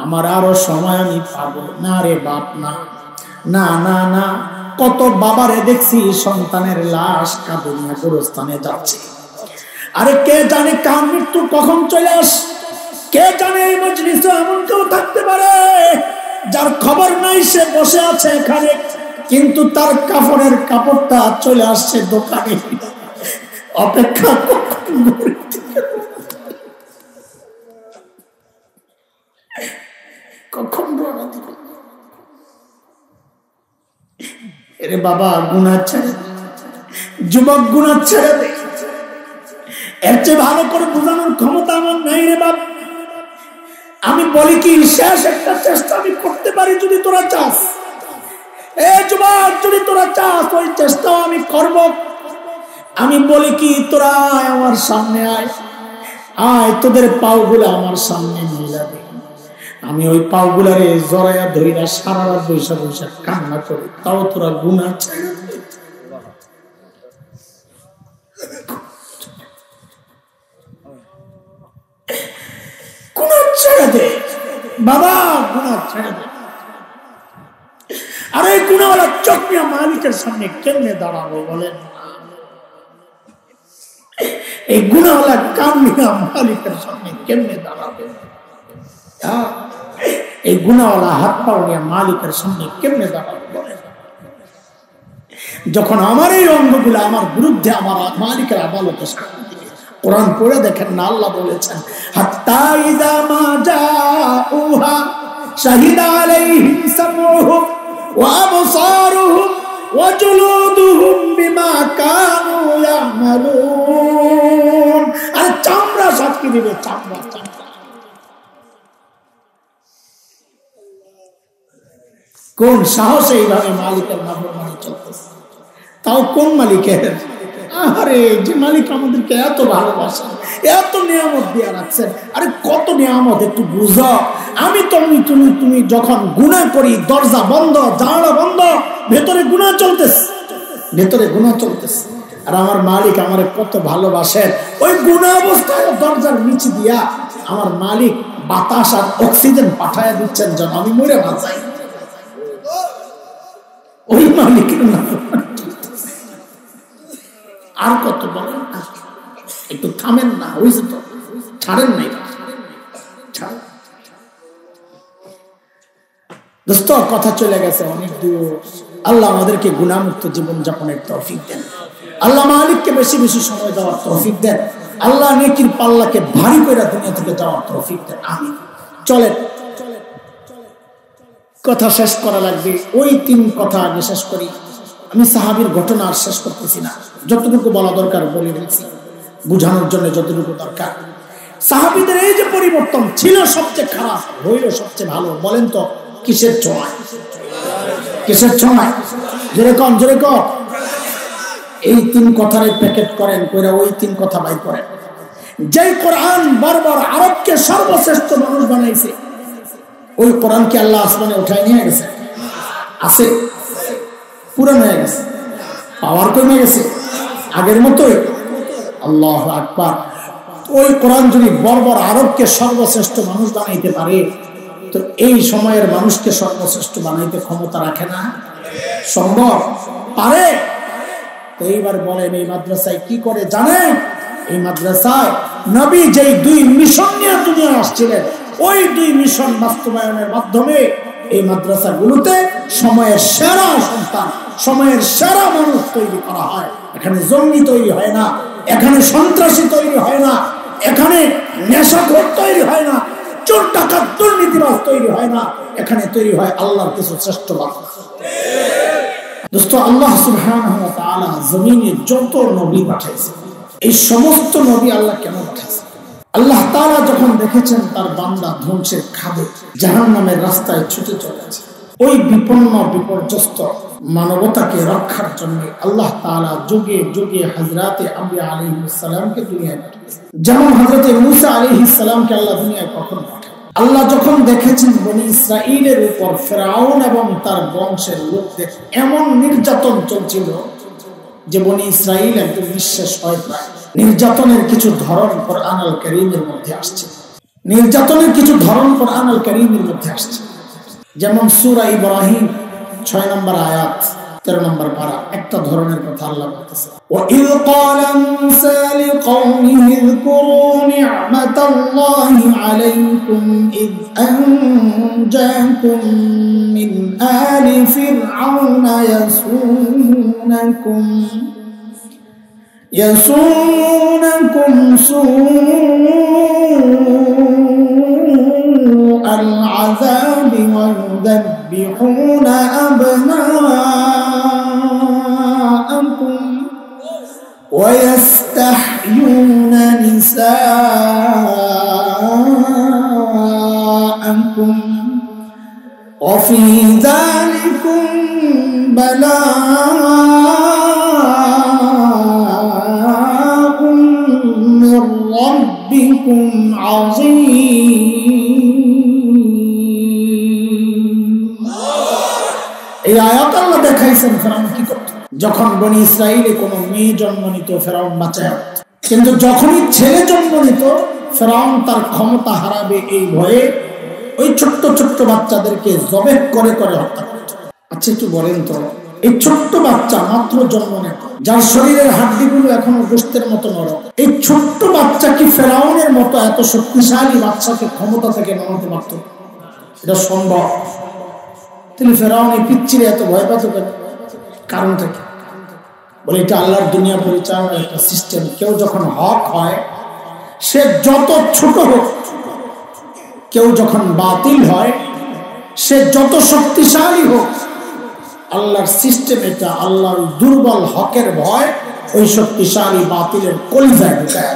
আমার আরো সময় আমি পাবো না। রে বাপ না, না না না, কত বাবারে দেখছি সন্তানের লাশ কাঁদুনিয়া গোরস্থানে যাচ্ছে। আরে কে জানে কার মৃত্যু কখন চলে আস, কে জানে এই মজলিসে এমন কেউ থাকতে পারে যার খবর নাই, সে বসে আছে এখানে, কিন্তু তার কাপড়ের কাপড়টা চলে আসছে দোকানে, অপেক্ষা কখন রওনা দিবে। এরে বাবা গুনাহ ছেড়ে, যুবক গুনাহ ছেড়ে দে, এর চেয়ে ভালো করে বোঝানোর ক্ষমতা আমার নাই রে বাপ। আমি বলি কি, শেষ একটা চেষ্টা আমি করতে পারি যদি তোরা চাস। এ যুবক, যদি তোরা চাস ওই চেষ্টাও আমি করব। আমি বলি কি, তোরা আয় আমার সামনে, আয় আয়, তোদের পাওগুলা আমার সামনে মিলাবে, আমি ওই পাওগুলারে জড়াইয়া ধইরা সারা রাত বৈশা বৈশা কান্না করি, তাও তোরা গুনাহ ছেড়ে দে। গুনাহ ছেড়ে দে বাবা, গুনাহ ছেড়ে দে। আরে গুনাহওয়ালা চোখ নিয়ে মালিকের সামনে কেমনে দাঁড়াবো বলেন? এই গুনাহওয়ালা কান নিয়ে মালিকের সামনে কেমনে দাঁড়াবে? এই গুনাহওয়ালা হাত পা নিয়ে মালিকের সামনে কেমনে দাঁড়াবে বলেন? যখন আমার এই অঙ্গগুলো আমার বিরুদ্ধে আমার মালিকের আদালতে সামনে দিবে, কোরআন পড়ে দেখেন না, আল্লাহ বলেছেন হাত্তা ইযা মা জাউহা শাহিদা আলাইহিম সামউহুম ওয়া আবসারুহুম ওয়া জুলুদুহুম বিমা কানু ইয়ামালুন। আর চামড়া সাক্ষী দিবে, চামড়া চামড়া। কোন সাহসে এইভাবে মালিকের নাফরমানি চলতেছে? তাও কোন মালিকের? আরে যে মালিক আমাদেরকে এত ভালোবাসেন, এত নিয়ামত দিয়ে রাখছেন। আরে কত নিয়ামত একটু বুঝো। আমি তুমি যখন গুনাহ করি, দরজা বন্ধ, জানালা বন্ধ, ভেতরে গুনাহ চলতেছে, ভেতরে গুনাহ চলতেছে। আর আমার মালিক আমারে কত ভালোবাসেন। ওই গুনাহ অবস্থায় দরজার নিচে দিয়া আমার মালিক বাতাস আর অক্সিজেন পাঠায়া দিচ্ছেন যেন আমি মরে না যাই। ওই মালিকের নাম আর কত বলেন? একটু থামেন না, হয়েছে তো, ছাড়েন নাই। দোস্ত, কথা চলে গেছে অনেক দূর। আল্লাহ আমাদেরকে গুনাহমুক্ত জীবন যাপনের তৌফিক দেন। আল্লাহ মালিককে বেশি বেশি সময় দেওয়ার তৌফিক দেন। আল্লাহ নেকির পাল্লাকে ভারী করে দুনিয়া থেকে যাওয়ার তৌফিক দেন। আমিন। চলেন, কথা শেষ করা লাগবে। ওই 3 কথা আগে শেষ করি। আমি সাহাবীর ঘটনা আর শেষ করতেছি না, যতটুকু বলা দরকার বলে ফেলছি, বুঝানোর জন্য যতটুকু দরকার। সাহাবীদের এই যে পরিবর্তন ছিল সবচেয়ে খারাপ, হইল সবচেয়ে ভালো। বলেন তো কিসের ছোঁয়ায়? কিসের ছোঁয়ায়? যেরকম এই 3 কথার প্যাকেট করেন, কইরা ওই 3 কথা বাই করেন। যেই কোরআন বারবার আরবকে সর্বশ্রেষ্ঠ মানুষ বানাইছে, ওই কোরআনকে আল্লাহ আসমানে উঠায় নিয়ে গেছে। আছে? পুরান হয়ে গেছে, পাওয়ার কমে গেছে, আগের মতোই। আল্লাহু আকবার। ওই কোরআন যদি বর্বর আরবকে সর্বশ্রেষ্ঠ মানুষ বানাইতে পারে, তো এই সময়ের মানুষকে সর্বশ্রেষ্ঠ বানাইতে ক্ষমতা রাখে না? সম্ভব? পারে? তো এইবার বলেন, এই মাদ্রাসায় কি করে জানেন? এই মাদ্রাসায় নবী যেই 2 মিশন নিয়ে দুনিয়া আসছিলেন, ওই 2 মিশন বাস্তবায়নের মাধ্যমে এই মাদ্রাসাগুলোতে সময়ের সেরা সন্তান, সময়ের সেরা মানুষ তৈরি করা হয়। এখানে জঙ্গি তৈরি হয় না, এখানে সন্ত্রাসী তৈরি হয় না, এখানে নেশাখোর তৈরি হয় না, চোর ডাকাত দুর্নীতিবাজ তৈরি হয় না। এখানে তৈরি হয় আল্লাহর কিছু শ্রেষ্ঠ বান্দা। দোস্ত, আল্লাহ সুবহানাহু ওয়া তাআলা জমিনে যত নবী পাঠাইছেন, এই সমস্ত নবী আল্লাহ কেন পাঠাইছেন? আল্লাহ তাআলা যখন দেখেছেন তার বান্দা ধ্বংসের খাদে, জাহান্নামের রাস্তায় ছুটে চলেছে, ওই বিপন্ন বিপর্যস্ত মানবতাকে রক্ষার জন্য আল্লাহ তাআলা যুগে যুগে হযরতে আম্বিয়া আলাইহিস সালামকে দুনিয়ায় পাঠিয়েছেন। যেমন হযরতে মূসা আলাইহিস সালামকে আল্লাহ দুনিয়ায় কখন পাঠান? আল্লাহ যখন দেখেছেন বনি ইসরাইলের উপর ফিরআউন এবং তার বংশের লোকদের এমন নির্যাতন চলছিল যে বনি ইসরাইল একদম নিঃশেষ হয়ে প্রায়। নির্যাতনের কিছু ধরন কোরআন আল কারীমের মধ্যে আসছে, নির্যাতনের কিছু ধরন কোরআন আল কারীমের মধ্যে আসছে। যেমন সূরা ইব্রাহিম 6 নম্বর আয়াত 13 নম্বর পারা, একটা ধরনের কথা আল্লাহ বলতেছে, ওয়া ইয ক্বালা মূসা লিকওমিহি ইযকুরু নি'মাতাল্লাহি আলাইকুম ইয আনজাকুম মিন আলি ফিরআউনা يسونكم سوء العذاب ويذبحون أبناءكم ويستحيون نساءكم وفي ذلكم بلاء من ربكم عظيم। এই আয়াত আল্লাহ দেখাইছেন ফেরাউন কি করত। যখন বনি ইসরাইলে কোনো মেয়ে জন্ম নিত ফেরাউন বাঁচায়, কিন্তু যখনই ছেলে জন্ম নিত ফেরাউন তার ক্ষমতা হারাবে এই ভয়ে ওই ছোট্ট ছোট্ট বাচ্চাদেরকে জবেহ করে করে হত্যা করত। আচ্ছা একটু বলেন তো, এই ছোট্ট বাচ্চা মাত্র জন্ম নেয়, যার শরীরের হাড্ডিগুলো এখনো গোশতের মতো নরম, এই ছোট্ট বাচ্চা কি ফেরাউনের মতো এত শক্তিশালী বাচ্চাকে ক্ষমতা থেকে নামাতে পারত? এটা সম্ভব? তাহলে ফেরাউন এই পিচ্চিরে এত ভয় পেত কেন? কারণ থেকে বলে এটা আল্লাহর দুনিয়া পরিচালনার একটা সিস্টেম। কেউ যখন হক হয়, সে যত ছোট হোক, কেউ যখন বাতিল হয়, সে যত শক্তিশালী হোক, আল্লাহর সিস্টেম এটা। আল্লাহর দুর্বল হকের ভয় ওই শক্তিশালী বাতিলের কলিজায় ঢুকায়।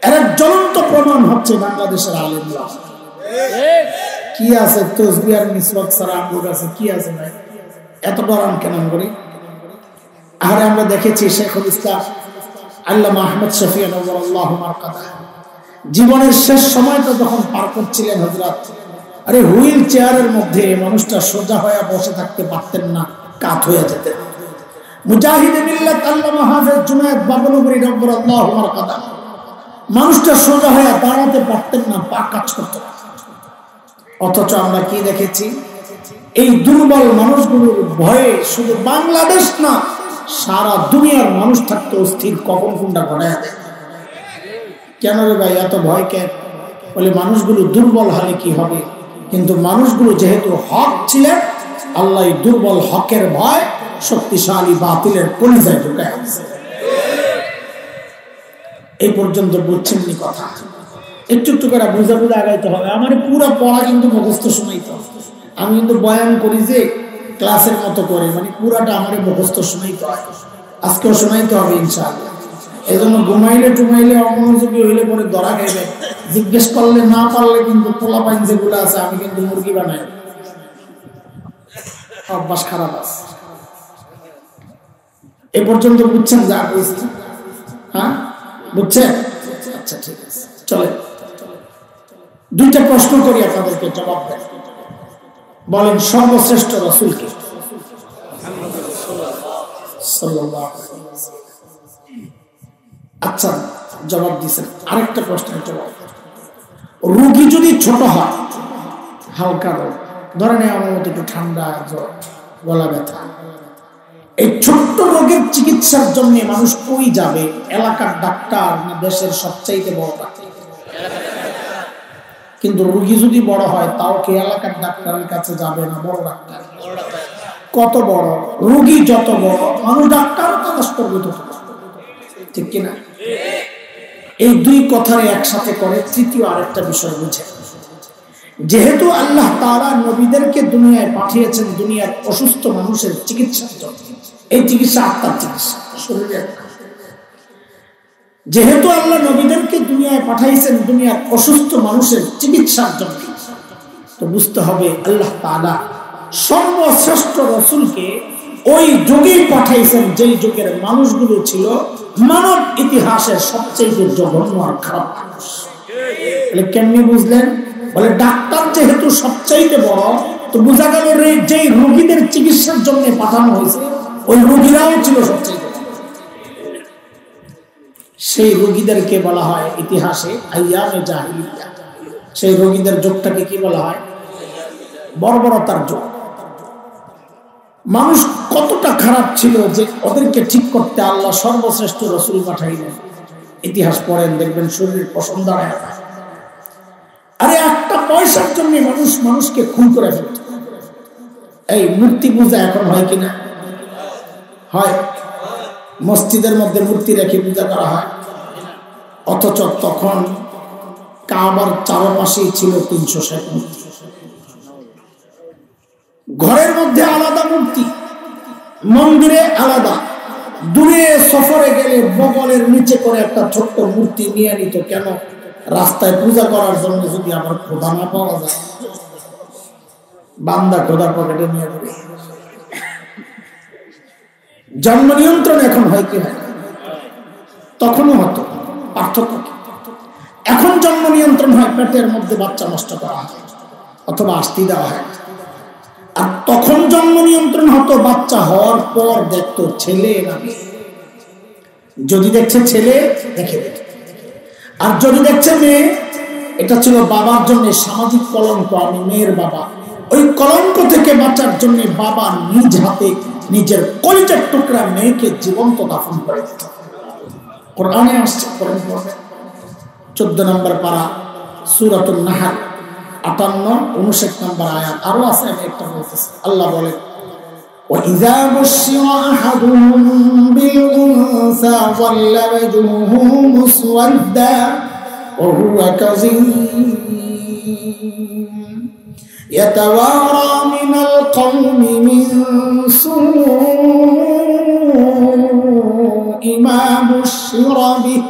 এর এক জ্বলন্ত প্রমাণ হচ্ছে বাংলাদেশের আলেমরা। কি আছে তসবিহ আর মিসওয়াক ছাড়া আমাদের কাছে কি আছে ভাই? এত ডরান কেন করি? আরে আমরা দেখেছি শেখুল ইসলাম আল্লামা আহমদ শফি নওয়ারাল্লাহু মারকাদা জীবনের শেষ সময়টা যখন পার করছিলেন হযরত, আরে হুইল চেয়ারের মধ্যে মানুষটা সোজা হয়ে বসে থাকতে পারতেন না, কাত হয়ে যেতেন। মুজাহিদে মিল্লাত আল্লামা হাফেজ জুনায়েদ বাবলুগুরি নওয়ারাল্লাহু মারকাদা মানুষটা সোজা হয়ে দাঁড়াতে পারতেন না, পা কাজ করত। অথচ আমরা কি দেখেছি? এই দুর্বল মানুষগুলোর ভয়ে শুধু বাংলাদেশ না, সারা দুনিয়ার মানুষ থাকতে অস্থির, কখন কোনটা ঘটায় দেয়। কেন রে ভাই এত ভয় কেন? বলে মানুষগুলো দুর্বল হলে কি হবে? কিন্তু মানুষগুলো যেহেতু হক ছিলেন, আল্লাহ এই দুর্বল হকের ভয় শক্তিশালী বাতিলের কলিজায় ঢুকায়। এই পর্যন্ত বুঝছেননি কথা? একটু একটু করে বুঝে বুঝে আগাইতে হবে। আমার পুরো পড়া কিন্তু মুখস্থ শোনাইতে হবে। আমি কিন্তু বয়ান করি যে ক্লাসের মতো করে, মানে পুরাটা আমার মুখস্থ শোনাইতে হয়। আজকেও শোনাইতে হবে ইনশাআল্লাহ। এই জন্য ঘুমাইলে টুমাইলে অমনোযোগী হইলে পরে ধরা খাইবে। জিজ্ঞেস করলে না পারলে কিন্তু পোলা পাইন যেগুলো আছে আমি কিন্তু মুরগি বানাই, অভ্যাস খারাপ আছে। এ পর্যন্ত বুঝছেন যা বলছি? হ্যাঁ বুঝছেন? আচ্ছা ঠিক আছে, চলে দুইটা প্রশ্ন করি, আপনাদেরকে জবাব দেন। বলেন সর্বশ্রেষ্ঠ রাসূল কে? আচ্ছা জবাব দিচ্ছেন। আরেকটা প্রশ্নের জবাব, রোগী যদি ছোট হয়, হালকা রোগ, ধরেন আমার মতো একটু ঠান্ডা জ্বর, গলা ব্যথা, এই ছোট্ট রোগের চিকিৎসার জন্য মানুষ কই যাবে? এলাকার ডাক্তার না দেশের সবচাইতে বড় ডাক্তার? কিন্তু রোগী যদি বড় হয়, তাও কি এলাকার ডাক্তারের কাছে যাবে না বড় ডাক্তার? কত বড় রোগী যত বড়, মানুষ ডাক্তার তত স্তরগত, ঠিক কিনা? এই দুই কথা একসাথে করে তৃতীয় আরেকটা বিষয় বুঝে। যেহেতু আল্লাহ তাআলা নবীদেরকে দুনিয়ায় পাঠিয়েছেন দুনিয়ার অসুস্থ মানুষের চিকিৎসার জন্য, এই চিকিৎসা আত্মার চিকিৎসা, শরীরের। যেহেতু আল্লাহ নবীদেরকে দুনিয়ায় পাঠাইছেন দুনিয়ার অসুস্থ মানুষের চিকিৎসার জন্য, তো বুঝতে হবে আল্লাহ তাআলা সর্বশ্রেষ্ঠ রাসূলকে ওই যুগেই পাঠাইছেন যেই যুগের মানুষগুলো ছিল মানব ইতিহাসের সবচেয়ে জঘন্য আর খারাপ মানুষ। কেমনি বুঝলেন? বলে ডাক্তার যেহেতু সবচাইতে বড়, তো বোঝা গেল যেই রোগীদের চিকিৎসার জন্য পাঠানো হয়েছে ওই রোগীরাও ছিল সবচাইতে বড়। সেই রোগীদেরকে বলা হয় ইতিহাসে আইয়ামে জাহিলিয়া। সেই রোগীদের যুগটাকে কি বলা হয়? বর্বরতার যুগ। মানুষ কতটা খারাপ ছিল যে ওদেরকে ঠিক করতে আল্লাহ সর্বশ্রেষ্ঠ রাসূল পাঠাইলেন। ইতিহাস পড়েন, দেখবেন শরীর পশম দাঁড়ায়। আরে একটা পয়সার জন্য মানুষ মানুষকে খুন করে ফেলত। এই মূর্তি পূজা এখন হয় কিনা? হয়। মসজিদের মধ্যে মূর্তি রেখে পূজা করা হয়। অথচ তখন কাবার চারপাশেই ছিল 360 মূর্তি। ঘরের মধ্যে আলাদা মূর্তি, মন্দিরে আলাদা। দূরে সফরে গেলে বগলের নিচে করে একটা ছোট্ট মূর্তি নিয়ে নিত। কেন? রাস্তায় পূজা করার জন্য যদি আমার খোদা না পাওয়া যায়, বান্দা খোদা পকেটে নিয়ে যাবে। জন্ম নিয়ন্ত্রণ এখন হয় কি হয়? তখনও হতো, পার্থক্য কি? এখন জন্ম নিয়ন্ত্রণ হয়, পেটের মধ্যে বাচ্চা নষ্ট করা হয় অথবা আস্তি দেওয়া হয়। আর তখন জন্ম নিয়ন্ত্রণ হতো বাচ্চা হওয়ার পর দেখতো ছেলে না মেয়ে। যদি দেখছে ছেলে দেখে দেখে, আর যদি দেখছে মেয়ে, এটা ছিল বাবার জন্য সামাজিক কলঙ্ক। আমি মেয়ের বাবা, ওই কলঙ্ক থেকে বাঁচার জন্য বাবা নিজ হাতে নিজের কলিজার টুকরা মেয়েকে জীবন্ত দাফন করে দিত। কোরআনে আসছে, কোরআন পড়বে 14 নম্বর পারা সূরাতুন নাহল 58-59 নম্বর আয়াত। আরো আছে, আমি একটা বলতেছি। আল্লাহ বলে وَإِذَا بُشِّرَ أَحَدُهُم بِالْأُنثَىٰ ظَلَّ وَجْهُهُ مُسْوَدًّا وَهُوَ كَظِيمٌ يَتَوَارَىٰ مِنَ الْقَوْمِ مِن سُوءِ مَا بُشِّرَ بِهِ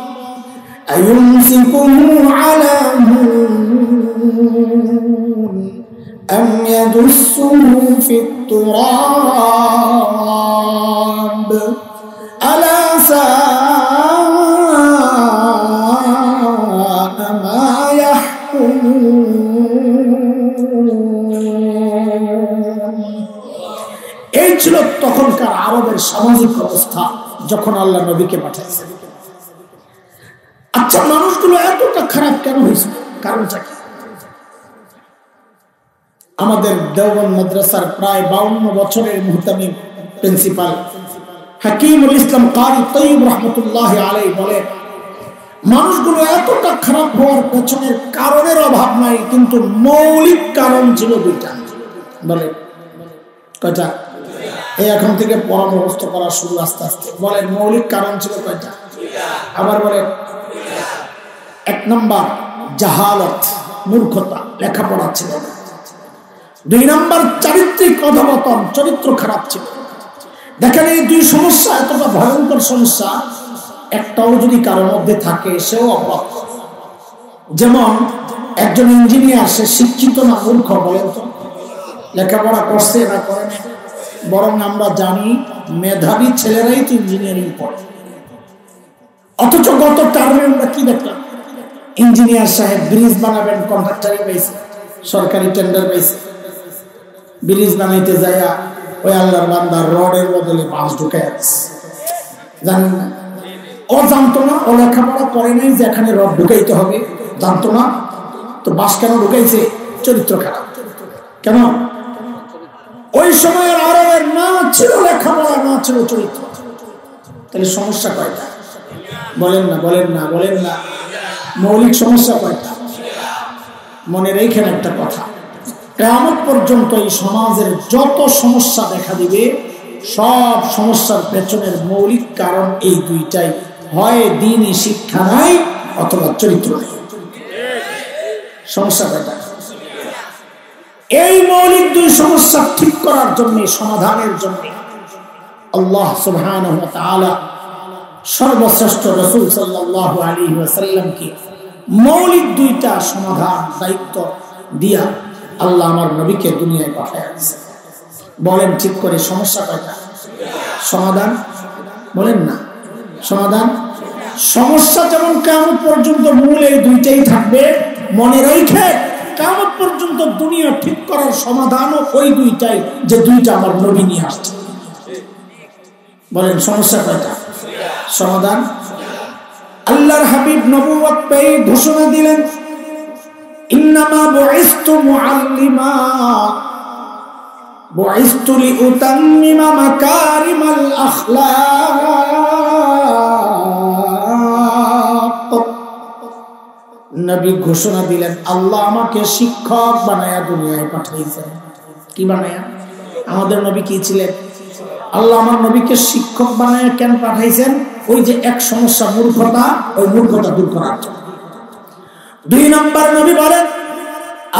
أَيُمْسِكُهُ عَلَىٰ هُونٍ أَمْ يَدُسُّهُ فِي التُّرَابِ أَلَا سَاءَ مَا يَحْكُمُونَ। এই ছিল তখনকার আরবের সামাজিক অবস্থা যখন আল্লাহ নবীকে পাঠাইছেন। আচ্ছা, মানুষগুলো এতটা খারাপ কেন হয়েছে? কারণটা কি? আমাদের দেওবন্দ মাদ্রাসার প্রায় 52 বছরের মুহতামিম প্রিন্সিপাল হাকিমুল ইসলাম কারি তৈয়ব রহমতুল্লাহি আলাইহি বলে, মানুষগুলো এতটা খারাপ হওয়ার পেছনের কারণের অভাব নাই, কিন্তু মৌলিক কারণ ছিল দুইটা। বলে কয়টা? এই এখন থেকে পড়া মুখস্থ করা শুরু আস্তে আস্তে। বলেন মৌলিক কারণ ছিল কয়টা? আবার বলে, 1 নম্বর জাহালত, মূর্খতা, লেখাপড়া ছিল না। 2 নম্বর চারিত্রিক অধঃপতন, চরিত্র খারাপ ছিল। দেখেন এই 2 সমস্যা এতটা ভয়ঙ্কর সমস্যা, একটাও যদি কারোর মধ্যে থাকে সেও অপরাধ। যেমন একজন ইঞ্জিনিয়ার, সে শিক্ষিত না মূর্খ? বলেন তো, লেখাপড়া করছে না করে না? বরং আমরা জানি মেধাবী ছেলেরাই তো ইঞ্জিনিয়ারিং পড়ে। অথচ গত টার্মে আমরা কি দেখলাম? ইঞ্জিনিয়ার সাহেব ব্রিজ বানাবেন, কন্ট্রাক্টরে পাইছে, সরকারি টেন্ডার পাইছে, ব্রিজ বানাইতে যাইয়া ওই আল্লাহর বান্দা রডের বদলে বাঁশ ঢুকায় আছে। জানেন না? ও জানতো না, ও লেখাপড়া করে নাই যে এখানে রড ঢুকাইতে হবে, জানতো না তো বাঁশ কেন ঢুকাইছে? চরিত্র খারাপ। কেন? ওই সময়ের আরবের না ছিল লেখাপড়া, না ছিল চরিত্র। তাহলে সমস্যা কয়টা? বলেন না, বলেন না, বলেন না। মৌলিক সমস্যা কয়টা? মনে রেখেন একটা কথা, কিয়ামত পর্যন্ত এই সমাজের যত সমস্যা দেখা দিবে, সব সমস্যার পেছনের মৌলিক কারণ এই দুইটাই। হয় দ্বীনি শিক্ষা নাই, অথবা চরিত্র নেই। সমস্যা কয়টা? এই মৌলিক 2 সমস্যা ঠিক করার জন্য, সমাধানের জন্য আল্লাহ সুবহানাহু ওয়া তাআলা সর্বশ্রেষ্ঠ রাসূল সাল্লাল্লাহু আলাইহি ওয়াসাল্লামকে মৌলিক 2টা সমাধান দায়িত্ব দিয়া আল্লাহ আমার নবীকে দুনিয়ায় পাঠাইছে। বলেন ঠিক করে, সমস্যা কয়টা? সমাধান বলেন না। সমাধান, সমস্যা যেমন কিয়ামত পর্যন্ত মূল এই 2টাই থাকবে, মনে রেখে কিয়ামত পর্যন্ত দুনিয়া ঠিক করার সমাধানও ওই 2টাই, যে 2টা আমার নবী নিয়ে আসছে। বলেন সমস্যা কয়টা? সমাধান, আল্লাহর হাবিব নবুয়ত পেয়ে ঘোষণা দিলেন, ইন্নামা বুইসতু মুআল্লিমা বুইসতু লিউতাম্মিমা মাকারিমাল আখলাক। নবী ঘোষণা দিলেন, আল্লাহ আমাকে শিক্ষক বানায়া দুনিয়ায় পাঠাইছেন। কি বানায়া? আমাদের নবী কি ছিলেন? আল্লাহ আমার নবীকে শিক্ষক বানায়া কেন পাঠাইছেন? ওই যে এক সমস্যা মূর্খতা, ওই মূর্খতা দূর করার জন্য। 2 নম্বর নবী বলেন,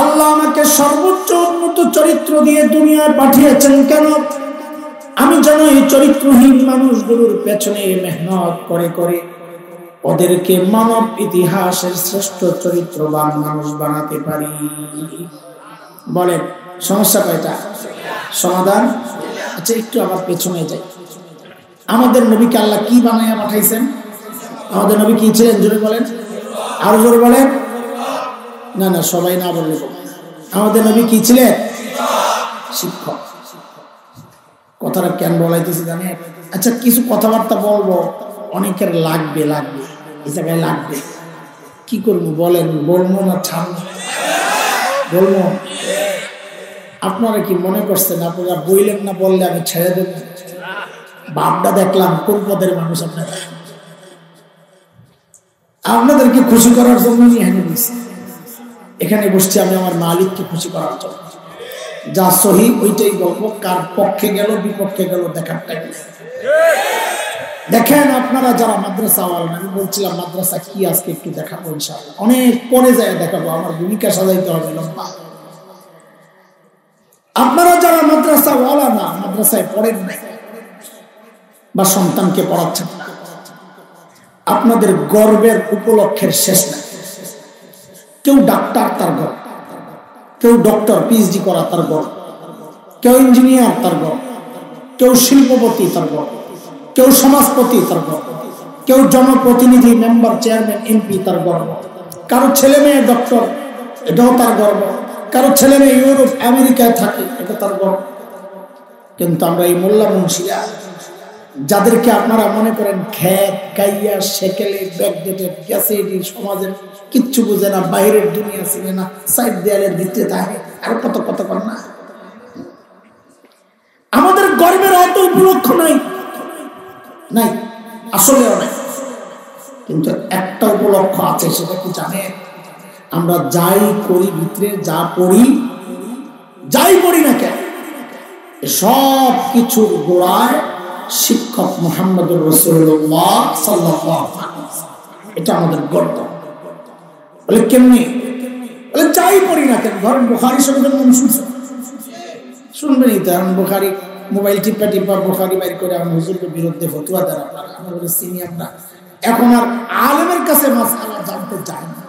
আল্লাহ আমাকে সর্বোচ্চ উন্নত চরিত্র দিয়ে দুনিয়ায় পাঠিয়েছেন কেন? আমি যেন এই চরিত্রহীন মানুষগুলোর পেছনে মেহনত করে করে ওদেরকে মানব ইতিহাসের শ্রেষ্ঠ চরিত্রবান মানুষ বানাতে পারি। বলেন সমস্যা কয়টা? সমাধান। আচ্ছা, একটু আবার পেছনে যাই। আমাদের নবীকে আল্লাহ কি বানাইয়া পাঠাইছেন? আমাদের নবী কি ছিলেন? জোরে বলেন, আরো জোরে বলেন। না না, সবাই না বললে। আমাদের নবী কি ছিলেন? শিক্ষক। কথাটা কেন বলাইতেছি জানেন? আচ্ছা, কিছু কথাবার্তা বলবো, অনেকের লাগবে এই জায়গায় লাগবে। কি করবো বলেন? বলবো না ছাড়বো? বলবো। আপনারা কি মনে করছেন আপনারা বইলেন না বললে আমি ছেড়ে দেব? বাপটা দেখলাম কোন পদের মানুষ আপনারা, আপনাদেরকে খুশি করার জন্য এখানে বসছি। এখানে বসছি আমি আমার মালিককে খুশি করার জন্য। যা সহি ওইটাই বলবো, কার পক্ষে গেল বিপক্ষে গেল দেখার টাইম। দেখেন আপনারা যারা মাদ্রাসা ওয়ালা, আমি বলছিলাম মাদ্রাসা কি আজকে একটু দেখাবো ইনশাআল্লাহ, অনেক পরে যায় দেখাবো, আমার ভূমিকা সাজাইতে হবে লম্বা। আপনারা যারা মাদ্রাসা ওয়ালা না, মাদ্রাসায় পড়েন নাই বা সন্তানকে পড়াচ্ছেন না, আপনাদের গর্বের উপলক্ষের শেষ নাই। কেউ ডাক্তার তার গর্ব, কেউ ডক্টর পিএইচডি করা তার গর্ব, কেউ ইঞ্জিনিয়ার তার গর্ব, কেউ শিল্পপতি তার গর্ব, কেউ সমাজপতি তার গর্ব, কেউ জনপ্রতিনিধি মেম্বার চেয়ারম্যান এমপি তার গর্ব, কারো ছেলে মেয়ে ডক্টর এটাও তার গর্ব, কারো ছেলে মেয়ে ইউরোপ আমেরিকায় থাকে এটা তার গর্ব। কিন্তু আমরা এই মোল্লা মুন্সিরা যাদেরকে আপনারা মনে করেন খ্যাত কাইয়া সেকেলে ব্যাকডেটেড গ্যাসে সমাজের কিচ্ছু বুঝে না, বাইরের দুনিয়া ছিল না, সাইড দেয়ালের ভিতরে থাকে আর কত কত কর না, আমাদের গর্বের অত উপলক্ষ নাই নাই, আসলেও নাই। কিন্তু একটা উপলক্ষ আছে, সেটা কি জানেন? আমরা যাই করি ভিতরে, যা পড়ি যাই করি না কেন, সব কিছুর গোড়ায় শিক্ষক মুহাম্মদুর রাসূলুল্লাহ সাল্লাল্লাহু আলাইহি ওয়াসাল্লাম। এটা আমাদের গর্ব। বলে কেমনি? বলে যাই পড়ি না কেন, ধরেন বুখারী শরীফের নাম শুনছেন, শুনবেনই তো। এখন বুখারী মোবাইল টিপা টিপা বুখারী বাইর করে আমার হুজুরকে বিরুদ্ধে ফতোয়া দেন আপনারা, আমরা বলে চিনি আমরা। এখন আর আলেমের কাছে মাসআলা জানতে যায় না।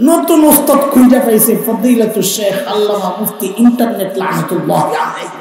নতুন ওস্তাদ খুঁজে পাইছে ফদিলাতুশ শেখ আল্লামা মুফতি ইন্টারনেট লানাতুল্লাহ আলাইহি।